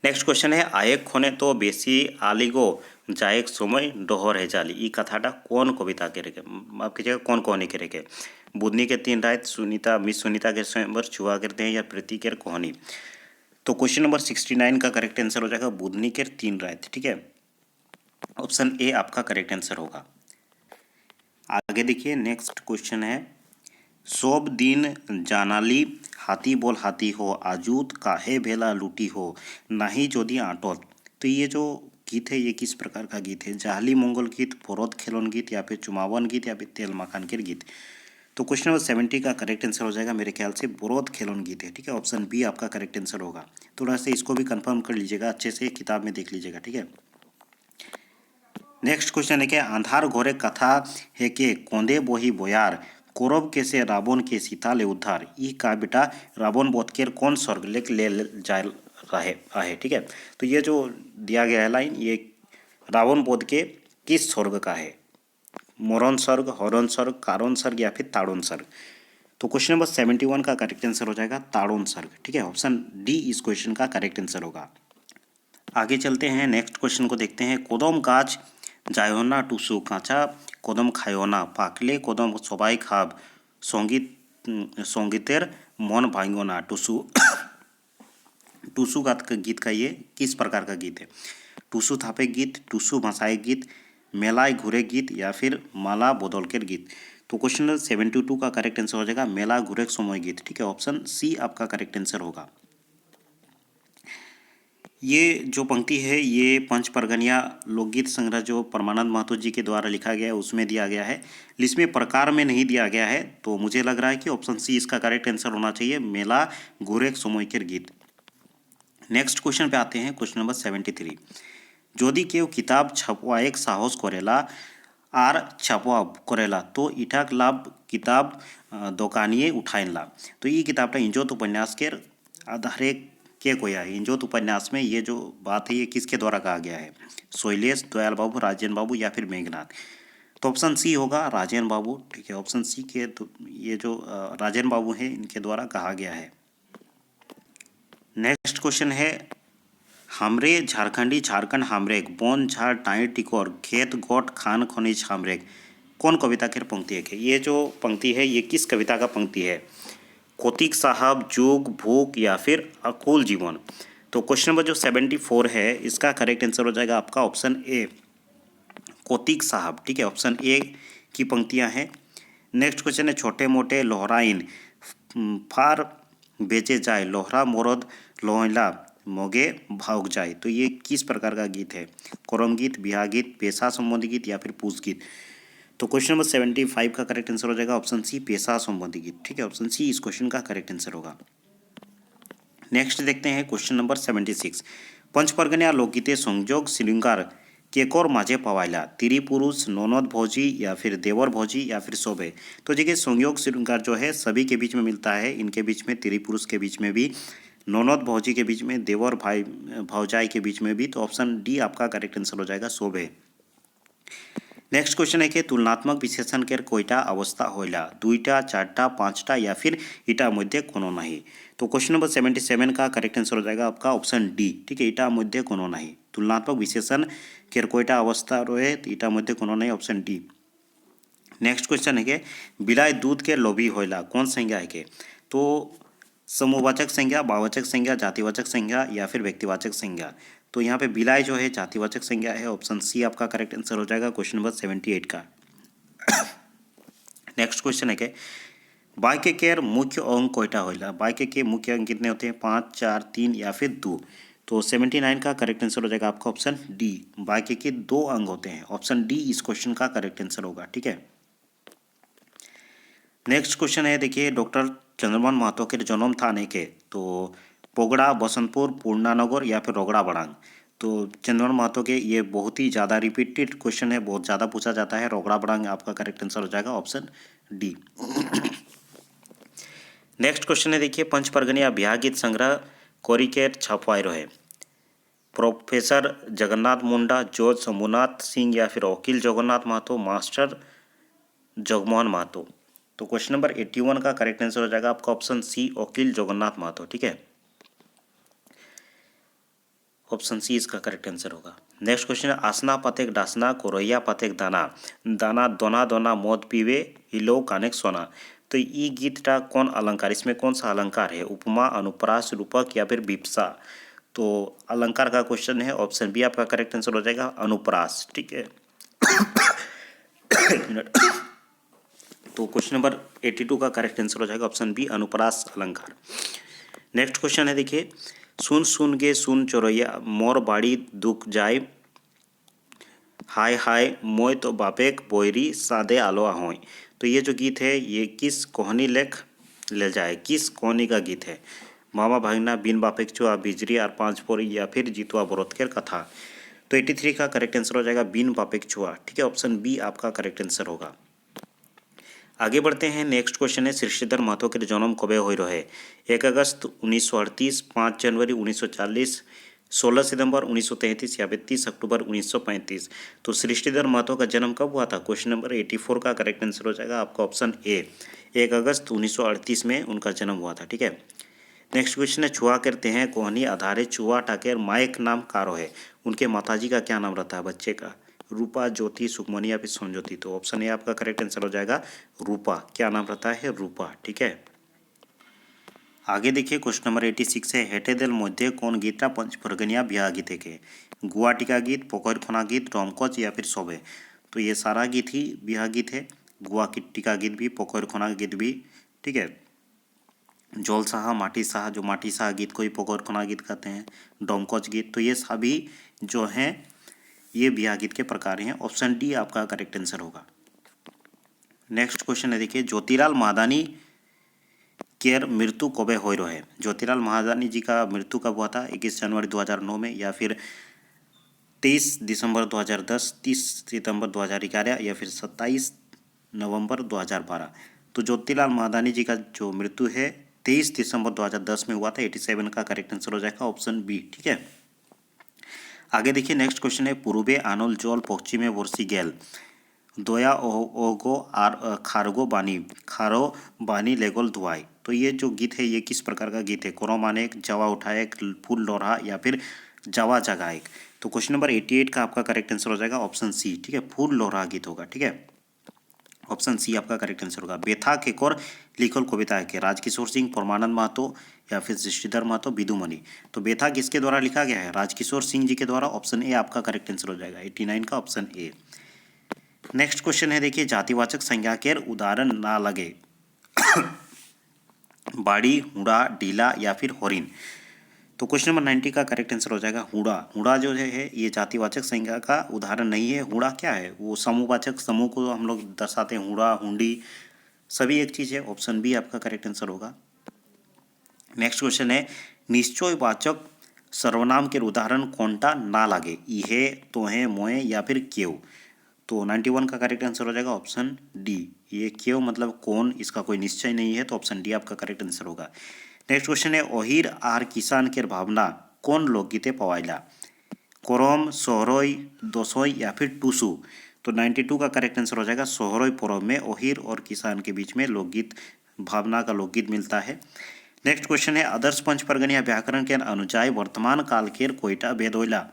नेक्स्ट क्वेश्चन है, आयक खोने तो बेसी आलिगो जायक समय डोहर है जाली। ई कथाटा कौन कविता के रेखे, आप कीजिएगा कौन कहानी के रेखे, बुधनी के 3 रात, सुनीता मिस सुनीता के स्वयंवर, छुआ करते हैं या प्रीति के कहानी। तो क्वेश्चन नंबर 69 का करेक्ट आंसर हो जाएगा बुधनी के 3 रात। ठीक है, ऑप्शन ए आपका करेक्ट आंसर होगा। आगे देखिए नेक्स्ट क्वेश्चन है, सोब दिन जानाली हाथी बोल हाथी हो, आजूत काहे भेला लूटी हो, नहीं जोदी आटोत। तो ये जो गीत है ये किस प्रकार का गीत है, जाहली मंगल गीत, फोरत खेलन गीत या फिर चुमावन गीत या फिर तेल मखान के गीत। तो क्वेश्चन नंबर 70 का करेक्ट आंसर हो जाएगा मेरे ख्याल से बोरोत खेलन गीत है। ठीक है, ऑप्शन बी आपका करेक्ट आंसर होगा। थोड़ा सा इसको भी कंफर्म कर लीजिएगा, अच्छे से किताब में देख लीजिएगा। ठीक है, नेक्स्ट क्वेश्चन है कि अंधार घोरे कथा है के कोंदे बोही बोयार, कौरव के से रावण के सीता ले उद्धार। ई का बेटा रावण बोध के कौन स्वर्ग ले जा रहे आहे। ठीक है, तो ये जो दिया गया है लाइन ये रावण बोध के किस स्वर्ग का है, मोरन स्वर्ग, हरन स्वर्ग, कारण स्वर्ग या फिर ताड़ोन स्वर्ग। तो क्वेश्चन नंबर 71 का करेक्ट आंसर हो जाएगा ताड़ोन स्वर्ग। ठीक है, ऑप्शन डी इस क्वेश्चन का करेक्ट आंसर होगा। आगे चलते हैं, नेक्स्ट क्वेश्चन को देखते हैं, कोदम गाछ जायोना टुसु काँचा कदम खायोना, पाकले कदम सबाई खाब, संगीतेर मन भांगोना। टुसु टुसु का गीत का ये किस प्रकार का गीत है, टुसु थापे गीत, टुसु भाषाई गीत, मेलाय घुरे गीत या फिर माला बदल के गीत। तो क्वेश्चन नंबर 72 का करेक्ट आंसर हो जाएगा मेला घुरे समय गीत। ठीक है, ऑप्शन सी आपका करेक्ट आंसर होगा। ये जो पंक्ति है ये पंच परगनिया लोकगीत संग्रह जो परमानंद महतो जी के द्वारा लिखा गया है उसमें दिया गया है, इसमें प्रकार में नहीं दिया गया है। तो मुझे लग रहा है कि ऑप्शन सी इसका करेक्ट आंसर होना चाहिए, मेला घुरे समयकेर गीत। नेक्स्ट क्वेश्चन पे आते हैं, क्वेश्चन नंबर 73, यदि केउ किताब छपवाएक साहस करेला आर छपवा करेला तो इठाक लाभ किताब दोकानिए उठाइन ला। तो ये किताबटा इंजोत उपन्यास के आधारे के कोया है। इंजोत उपन्यास में ये जो बात है ये किसके द्वारा कहा गया है, शैलेश, दयाल बाबू, राजेंद्र बाबू या फिर मेघनाथ। तो ऑप्शन सी होगा राजेंद्र बाबू। ठीक है, ऑप्शन सी के तो ये जो राजेंद्र बाबू हैं इनके द्वारा कहा गया है। नेक्स्ट क्वेश्चन है, हमरे झारखंडी झारखंड हामरेक बोन झाड़ टाई टिकोर खेत गोट खान खनिज हामरेक कौन कविता के पंक्ति है। ये जो पंक्ति है ये किस कविता का पंक्ति है, कोतिक साहब, जुग, भूख या फिर अकुल जीवन। तो क्वेश्चन नंबर जो 74 है इसका करेक्ट आंसर हो जाएगा आपका ऑप्शन ए कोतिक साहब। ठीक है, ऑप्शन ए की पंक्तियां हैं। नेक्स्ट क्वेश्चन है, छोटे मोटे लोहराइन फार बेचे जाए, लोहरा मोरद लोहला मोगे भाग जाए। तो ये किस प्रकार का गीत है, करम गीत, बिहार गीत, पेशा संबंधी गीत या फिर पूछ गीत। तो क्वेश्चन नंबर 75 का करेक्ट आंसर हो जाएगा ऑप्शन सी पेशा संबंधी गीत। ठीक है, ऑप्शन सी इस क्वेश्चन का करेक्ट आंसर होगा। नेक्स्ट देखते हैं क्वेश्चन नंबर 76, पंच परगनिया लोकगीते संयोग श्रृंगार केकोर माझे पवायला, तिरी पुरुष, नौनद भौजी या फिर देवर भौजी या फिर शोभे। तो देखिए संयोग श्रृंगार जो है सभी के बीच में मिलता है, इनके बीच में, तिरी पुरुष के बीच में भी, नौनद भौजी के बीच में, देवर भाई भौजाई के बीच में भी। तो ऑप्शन डी आपका करेक्ट आंसर हो जाएगा, शोभे। नेक्स्ट क्वेश्चन है कि तुलनात्मक विशेषण केर कोईटा अवस्था होइला, दुईटा, चारटा, पाँचटा या फिर इटा मध्य कोनो नहीं। तो क्वेश्चन नंबर 77 का करेक्ट आंसर हो जाएगा आपका ऑप्शन डी, ठीक है, इटा मध्य कोनो नहीं। तुलनात्मक विशेषण केर कोईटा अवस्था रहे तो इटा मध्य कोनो नहीं, ऑप्शन डी। नेक्स्ट क्वेश्चन है कि बिलाय दूध के लोभी होइला, कौन संज्ञा है के। तो समूहवाचक संज्ञा, भाववाचक संज्ञा, जातिवाचक संज्ञा या फिर व्यक्तिवाचक संज्ञा। तो यहाँ पे बिलाय जो है जातिवाचक संज्ञा है, ऑप्शन सी आपका करेक्ट आंसर हो जाएगा क्वेश्चन नंबर 78 का। नेक्स्ट क्वेश्चन है कि वाक्य केर मुख्य अंक कोईटा होइला, वाक्य के मुख्य अंक कितने होते हैं, 5, 4, 3 या फिर 2। तो 79 का करेक्ट आंसर हो जाएगा आपका ऑप्शन डी, वाक्य के 2 अंग होते हैं, ऑप्शन डी इस क्वेश्चन का करेक्ट आंसर होगा, ठीक है। नेक्स्ट क्वेश्चन है देखिए, डॉक्टर चंद्रमोहन महतो के जन्म स्थान है के। तो पोगड़ा, बसंतपुर, पूर्णानगर या फिर रोगड़ा बड़ांग। तो चंद्रमोहन महतो के ये बहुत ही ज़्यादा रिपीटेड क्वेश्चन है, बहुत ज़्यादा पूछा जाता है। रोगड़ा बड़ांग आपका करेक्ट आंसर हो जाएगा ऑप्शन डी। नेक्स्ट क्वेश्चन है देखिए, पंच परगनिया ब्याह गीत संग्रह कोरिकेट छपवाई रहे, प्रोफेसर जगन्नाथ मुंडा, जॉर्ज शंभुनाथ सिंह या फिर वकील जगन्नाथ महतो, मास्टर जगमोहन महतो। तो क्वेश्चन नंबर 81 का करेक्ट आंसर हो जाएगा आपका ऑप्शन सी, वकील जगन्नाथ महतो, ठीक है, ऑप्शन सी इसका करेक्ट आंसर होगा। नेक्स्ट क्वेश्चन है, आसना पतेक डासना, कोरैया पतेक दाना, दाना दोना दोना मौत पीवे, हिलो कानेक सोना। तो ये गीतटा कौन अलंकार, इसमें कौन सा अलंकार है, उपमा, अनुप्रास, रूपक या फिर विप्सा। तो अलंकार का क्वेश्चन है, ऑप्शन बी आपका करेक्ट आंसर हो जाएगा अनुप्रास, ठीक है। एक मिनट। तो क्वेश्चन नंबर 82 का करेक्ट आंसर हो जाएगा ऑप्शन बी, अनुप्रास अलंकार। नेक्स्ट क्वेश्चन है देखिए, सुन सुन गे सुन चोरैया, मोर बाड़ी दुख जाए, हाय हाय मोय तो बापेक बोयरी सादे आलो होय। तो ये जो गीत है ये किस कोहनी लेख ले जाए, किस कोहनी का गीत है, मामा भागना, बिन बापेक चुआ, बिजरी और पाँच पोरी या फिर जीतवा बरोतकेर कथा। तो 83 का करेक्ट आंसर हो जाएगा बिन बापेक चुआ, ठीक है, ऑप्शन बी आपका करेक्ट आंसर होगा। आगे बढ़ते हैं। नेक्स्ट क्वेश्चन है, श्रीश्रीधर महतो के जन्म कबे हो रहे, 1 अगस्त 1938, 5 जनवरी 1940, 16 सितंबर 1933 या फिर 30 अक्टूबर 1935। तो श्रीश्रीधर महतो का जन्म कब हुआ था, क्वेश्चन नंबर 84 का करेक्ट आंसर हो जाएगा आपका ऑप्शन ए, 1 अगस्त 1938 में उनका जन्म हुआ था, ठीक है। नेक्स्ट क्वेश्चन है, छुआ करते हैं कोहनी आधारे चुआ टाकेर मायक नाम कारो है, उनके माताजी का क्या नाम रहता है बच्चे का, रूपा, ज्योति, सुखमनी या फिर सोनज्योति। तो ऑप्शन ए आपका करेक्ट आंसर हो जाएगा रूपा, क्या नाम रहता है, रूपा, ठीक है। आगे देखिए क्वेश्चन नंबर 86 है, हेटेदेल मध्य कौन गीतटा पंच परगनिया ब्याह गीत के, गुआ टीका गीत, पोखर खोना गीत, रोमकच या फिर शोभे। तो ये सारा गीत ही ब्याह गीत है, गुआ की टीका गीत भी, पोखर खोना गीत भी, ठीक है। जोल साहा, माटी साहा, जो माटी साहा गीत को ही पोखर खोना गीत कहते हैं, डोमकच गीत। तो ये सभी जो हैं ये ब्याह गीत के प्रकार हैं, ऑप्शन डी आपका करेक्ट आंसर होगा। नेक्स्ट क्वेश्चन है देखिए, ज्योतिलाल महादानी केर मृत्यु कबे हो रहे, ज्योतिलाल महादानी जी का मृत्यु कब हुआ था, 21 जनवरी 2009 में या फिर 23 दिसंबर 2010, 30 सितंबर 2011 या फिर 27 नवंबर 2012। तो ज्योतिलाल महादानी जी का जो मृत्यु है 23 दिसंबर 2010 में हुआ था, 87 का करेक्ट आंसर हो जाएगा ऑप्शन बी, ठीक है। आगे देखिए नेक्स्ट क्वेश्चन है, पूर्वे आनोल जल पश्चिमे वर्षी गेल, दोया ओगो आर खारगो बानी, खारो बानी लेगोल धुआई। तो ये जो गीत है ये किस प्रकार का गीत है, कोरो माने, जवा उठाए, फूल लोढ़ा या फिर जवा जगाए। तो क्वेश्चन नंबर 88 का आपका करेक्ट आंसर हो जाएगा ऑप्शन सी, ठीक है, फूल लोढ़ा गीत होगा, ठीक है, ऑप्शन सी आपका करेक्ट आंसर होगा। बेथा केकोर लिखल कविता है के, राजकिशोर सिंह, परमानंद महतो या फिर श्रीधर महतो, बिदुमणि। तो बेथा किसके द्वारा लिखा गया है, राजकिशोर सिंह जी के द्वारा, ऑप्शन ए आपका करेक्ट आंसर हो जाएगा, 89 का ऑप्शन ए। नेक्स्ट क्वेश्चन है देखिए, जातिवाचक संज्ञा के उदाहरण ना लगे, बाड़ी, हुड़ा, ढीला या फिर होरिन। तो क्वेश्चन नंबर 90 का करेक्ट आंसर हो जाएगा हुड़ा। हुड़ा जो है ये जातिवाचक संज्ञा का उदाहरण नहीं है। हुड़ा क्या है, वो समूहवाचक, समूह को हम लोग दर्शाते हैं, हुड़ा, हुंडी, सभी एक चीज़ है, ऑप्शन बी आपका करेक्ट आंसर होगा। नेक्स्ट क्वेश्चन है, निश्चयवाचक सर्वनाम के उदाहरण कोनटा ना लागे, इहे, तोहे, मोहे या फिर क्यों। तो 91 का करेक्ट आंसर हो जाएगा ऑप्शन डी। ये क्यों मतलब कौन, इसका कोई निश्चय नहीं है, तो ऑप्शन डी आपका करेक्ट आंसर होगा। नेक्स्ट क्वेश्चन है ओहिर आर किसान के भावना कौन लोकगीते पवाइला, कोरम, सोहरोई, दोसोई या फिर टूसू। तो 92 का करेक्ट आंसर हो जाएगा सोहरोई पर्व में ओहिर और किसान के बीच में लोकगीत, भावना का लोकगीत मिलता है। नेक्स्ट क्वेश्चन है आदर्श पंच परगन या व्याकरण के अनुजाय वर्तमान काल के कोयटा भेद होइला।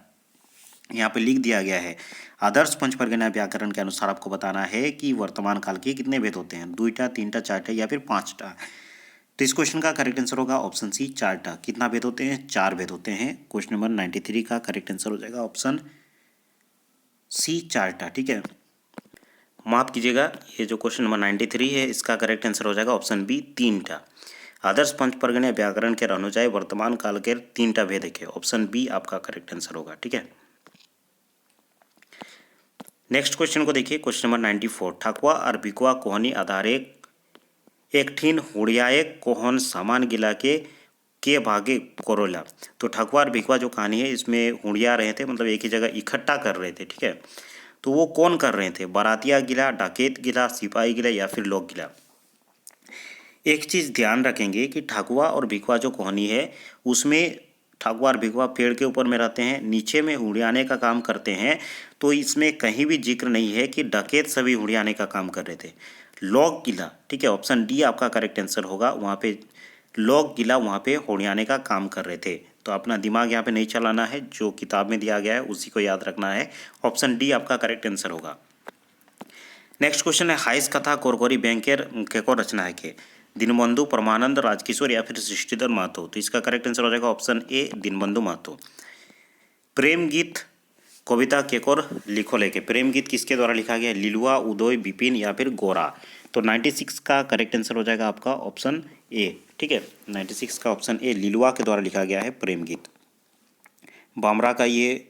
यहाँ पे लिख दिया गया है आदर्श पंच परगन या व्याकरण के अनुसार आपको बताना है कि वर्तमान काल के कितने भेद होते हैं, 2टा, 3टा, 4टा या फिर 5टा। तो इस क्वेश्चन का करेक्ट आंसर होगा ऑप्शन सी 4टा। कितना भेद होते हैं, 4 भेद होते हैं। क्वेश्चन नंबर 93 का करेक्ट आंसर हो जाएगा ऑप्शन सी 4टा। ठीक है, माफ कीजिएगा, ये जो क्वेश्चन नंबर 93 है इसका करेक्ट आंसर हो जाएगा ऑप्शन बी 3टा। आदर्श पंच परगण या व्याकरण के अनुजाय वर्तमान काल के 3टा भेद है, ऑप्शन बी आपका करेक्ट आंसर होगा। ठीक है, नेक्स्ट क्वेश्चन को देखिए, क्वेश्चन नंबर 94 ठकुआ और भिकुआ कोहनी आधारे एक ठीन हुड़ियाए कोहन सामान गिला के भागे कोरोला। तो ठकुआ और भिकुआ जो कहानी है इसमें हुड़िया रहे थे, मतलब एक ही जगह इकट्ठा कर रहे थे। ठीक है, तो वो कौन कर रहे थे, बारातिया गिला, डाकैत गिला, सिपाही गिला या फिर लोग गिला। एक चीज़ ध्यान रखेंगे कि ठकुआ और भिकुआ जो कहानी है उसमें ठकुआ और भिकुआ पेड़ के ऊपर में रहते हैं, नीचे में हुड़ियाने का काम करते हैं। तो इसमें कहीं भी जिक्र नहीं है कि डकैत सभी हुड़ियाने का काम कर रहे थे। लोग गिला, ठीक है, ऑप्शन डी आपका करेक्ट आंसर होगा। वहाँ पे लोग गिला वहाँ पे हुड़ियाने का काम कर रहे थे। तो अपना दिमाग यहाँ पे नहीं चलाना है, जो किताब में दिया गया है उसी को याद रखना है। ऑप्शन डी आपका करेक्ट आंसर होगा। नेक्स्ट क्वेश्चन है हाइस कथा कोरकोरी बैंकेर केको रचना है के, दीनबंधु, परमानंद, राजकिशोर या फिर सृष्टिधर महतो। तो इसका करेक्ट आंसर हो जाएगा ऑप्शन ए दीनबंधु महतो। प्रेम गीत कविता केकोर लिखो लेके, प्रेम गीत किसके द्वारा लिखा गया है, लिलुआ, उदय, बिपिन या फिर गोरा। तो 96 का करेक्ट आंसर हो जाएगा आपका ऑप्शन ए। ठीक है, 96 का ऑप्शन ए लिलुआ के द्वारा लिखा गया है प्रेम गीत। बामरा का ये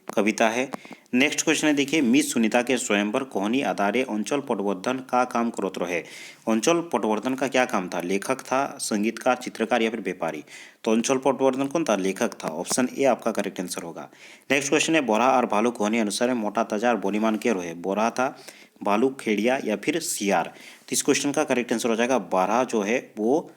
कविता है। नेक्स्ट क्वेश्चन है देखिए, मिस सुनीता के स्वयंवर कोहनी आधारे अंचल पटवर्धन का काम करोत रहे। अंचल पटवर्धन का क्या काम था, लेखक था, संगीतकार, चित्रकार या फिर व्यापारी। तो अंचल पटवर्धन कौन था, लेखक था। ऑप्शन ए आपका करेक्ट आंसर होगा। नेक्स्ट क्वेश्चन है बोरा और भालू कोहनी अनुसार मोटा ताजा और बोलीमान के रहे, बोरा था, भालू, खेड़िया या फिर सियार। तो इस क्वेश्चन का करेक्ट आंसर हो जाएगा बारह जो है वो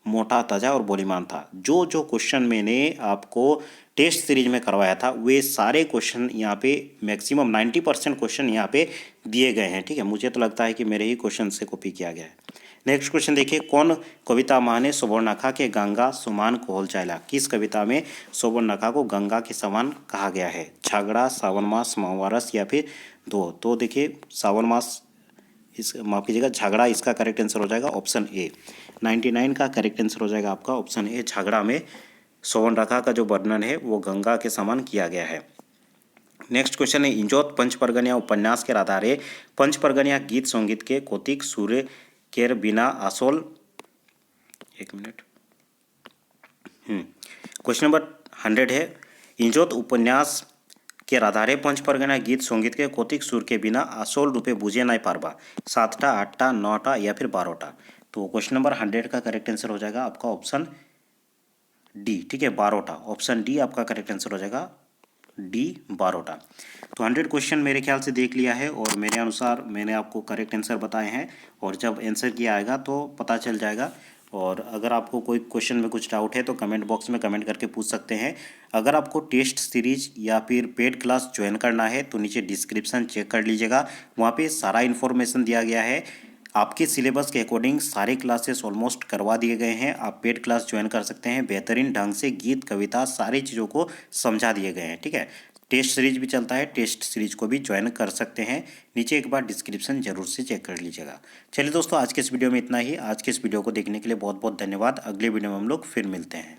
मोटा ताजा और बोलीमान था। जो जो क्वेश्चन मैंने आपको टेस्ट सीरीज में करवाया था वे सारे क्वेश्चन यहाँ पे मैक्सिमम 90% क्वेश्चन यहाँ पे दिए गए हैं। ठीक है, मुझे तो लगता है कि मेरे ही क्वेश्चन से कॉपी किया गया है। नेक्स्ट क्वेश्चन देखिए, कौन कविता माने सुवर्णखा के गंगा समान कोहल चाइला। किस कविता में सुवर्णखा को गंगा के समान कहा गया है, झगड़ा, सावन मास, महावारस या फिर दो। तो देखिए सावन मास, इस माफ कीजिएगा झगड़ा, इसका करेक्ट आंसर हो जाएगा ऑप्शन ए। 99 का करेक्ट आंसर हो जाएगा आपका ऑप्शन ए, झगड़ा में सुवर्णरेखा का जो वर्णन है वो गंगा के समान किया गया है। नेक्स्ट क्वेश्चन है इंजोत पंच परगन या उपन्यास के आधारे पंच परगन या गीत संगीत के कौतिक सूर्य केर बिना आसोल, एक मिनट, क्वेश्चन नंबर 100 है इंजोत उपन्यास के आधारे पंच परगना गीत संगीत के कौतिक सुर के बिना आसोल रूपे बुझे नहीं पारबा, 7टा, 8टा, 9टा या फिर 12टा। तो क्वेश्चन नंबर 100 का करेक्ट आंसर हो जाएगा आपका ऑप्शन डी। ठीक है, 12टा, ऑप्शन डी आपका करेक्ट आंसर हो जाएगा डी 12टा। तो 100 क्वेश्चन मेरे ख्याल से देख लिया है और मेरे अनुसार मैंने आपको करेक्ट आंसर बताए हैं और जब आंसर किया आएगा तो पता चल जाएगा। और अगर आपको कोई क्वेश्चन में कुछ डाउट है तो कमेंट बॉक्स में कमेंट करके पूछ सकते हैं। अगर आपको टेस्ट सीरीज या फिर पेड क्लास ज्वाइन करना है तो नीचे डिस्क्रिप्शन चेक कर लीजिएगा, वहाँ पे सारा इन्फॉर्मेशन दिया गया है। आपके सिलेबस के अकॉर्डिंग सारे क्लासेस ऑलमोस्ट करवा दिए गए हैं, आप पेड क्लास ज्वाइन कर सकते हैं। बेहतरीन ढंग से गीत, कविता, सारी चीज़ों को समझा दिए गए हैं। ठीक है, टेस्ट सीरीज भी चलता है, टेस्ट सीरीज को भी ज्वाइन कर सकते हैं। नीचे एक बार डिस्क्रिप्शन जरूर से चेक कर लीजिएगा। चलिए दोस्तों, आज के इस वीडियो में इतना ही। आज के इस वीडियो को देखने के लिए बहुत बहुत धन्यवाद। अगले वीडियो में हम लोग फिर मिलते हैं।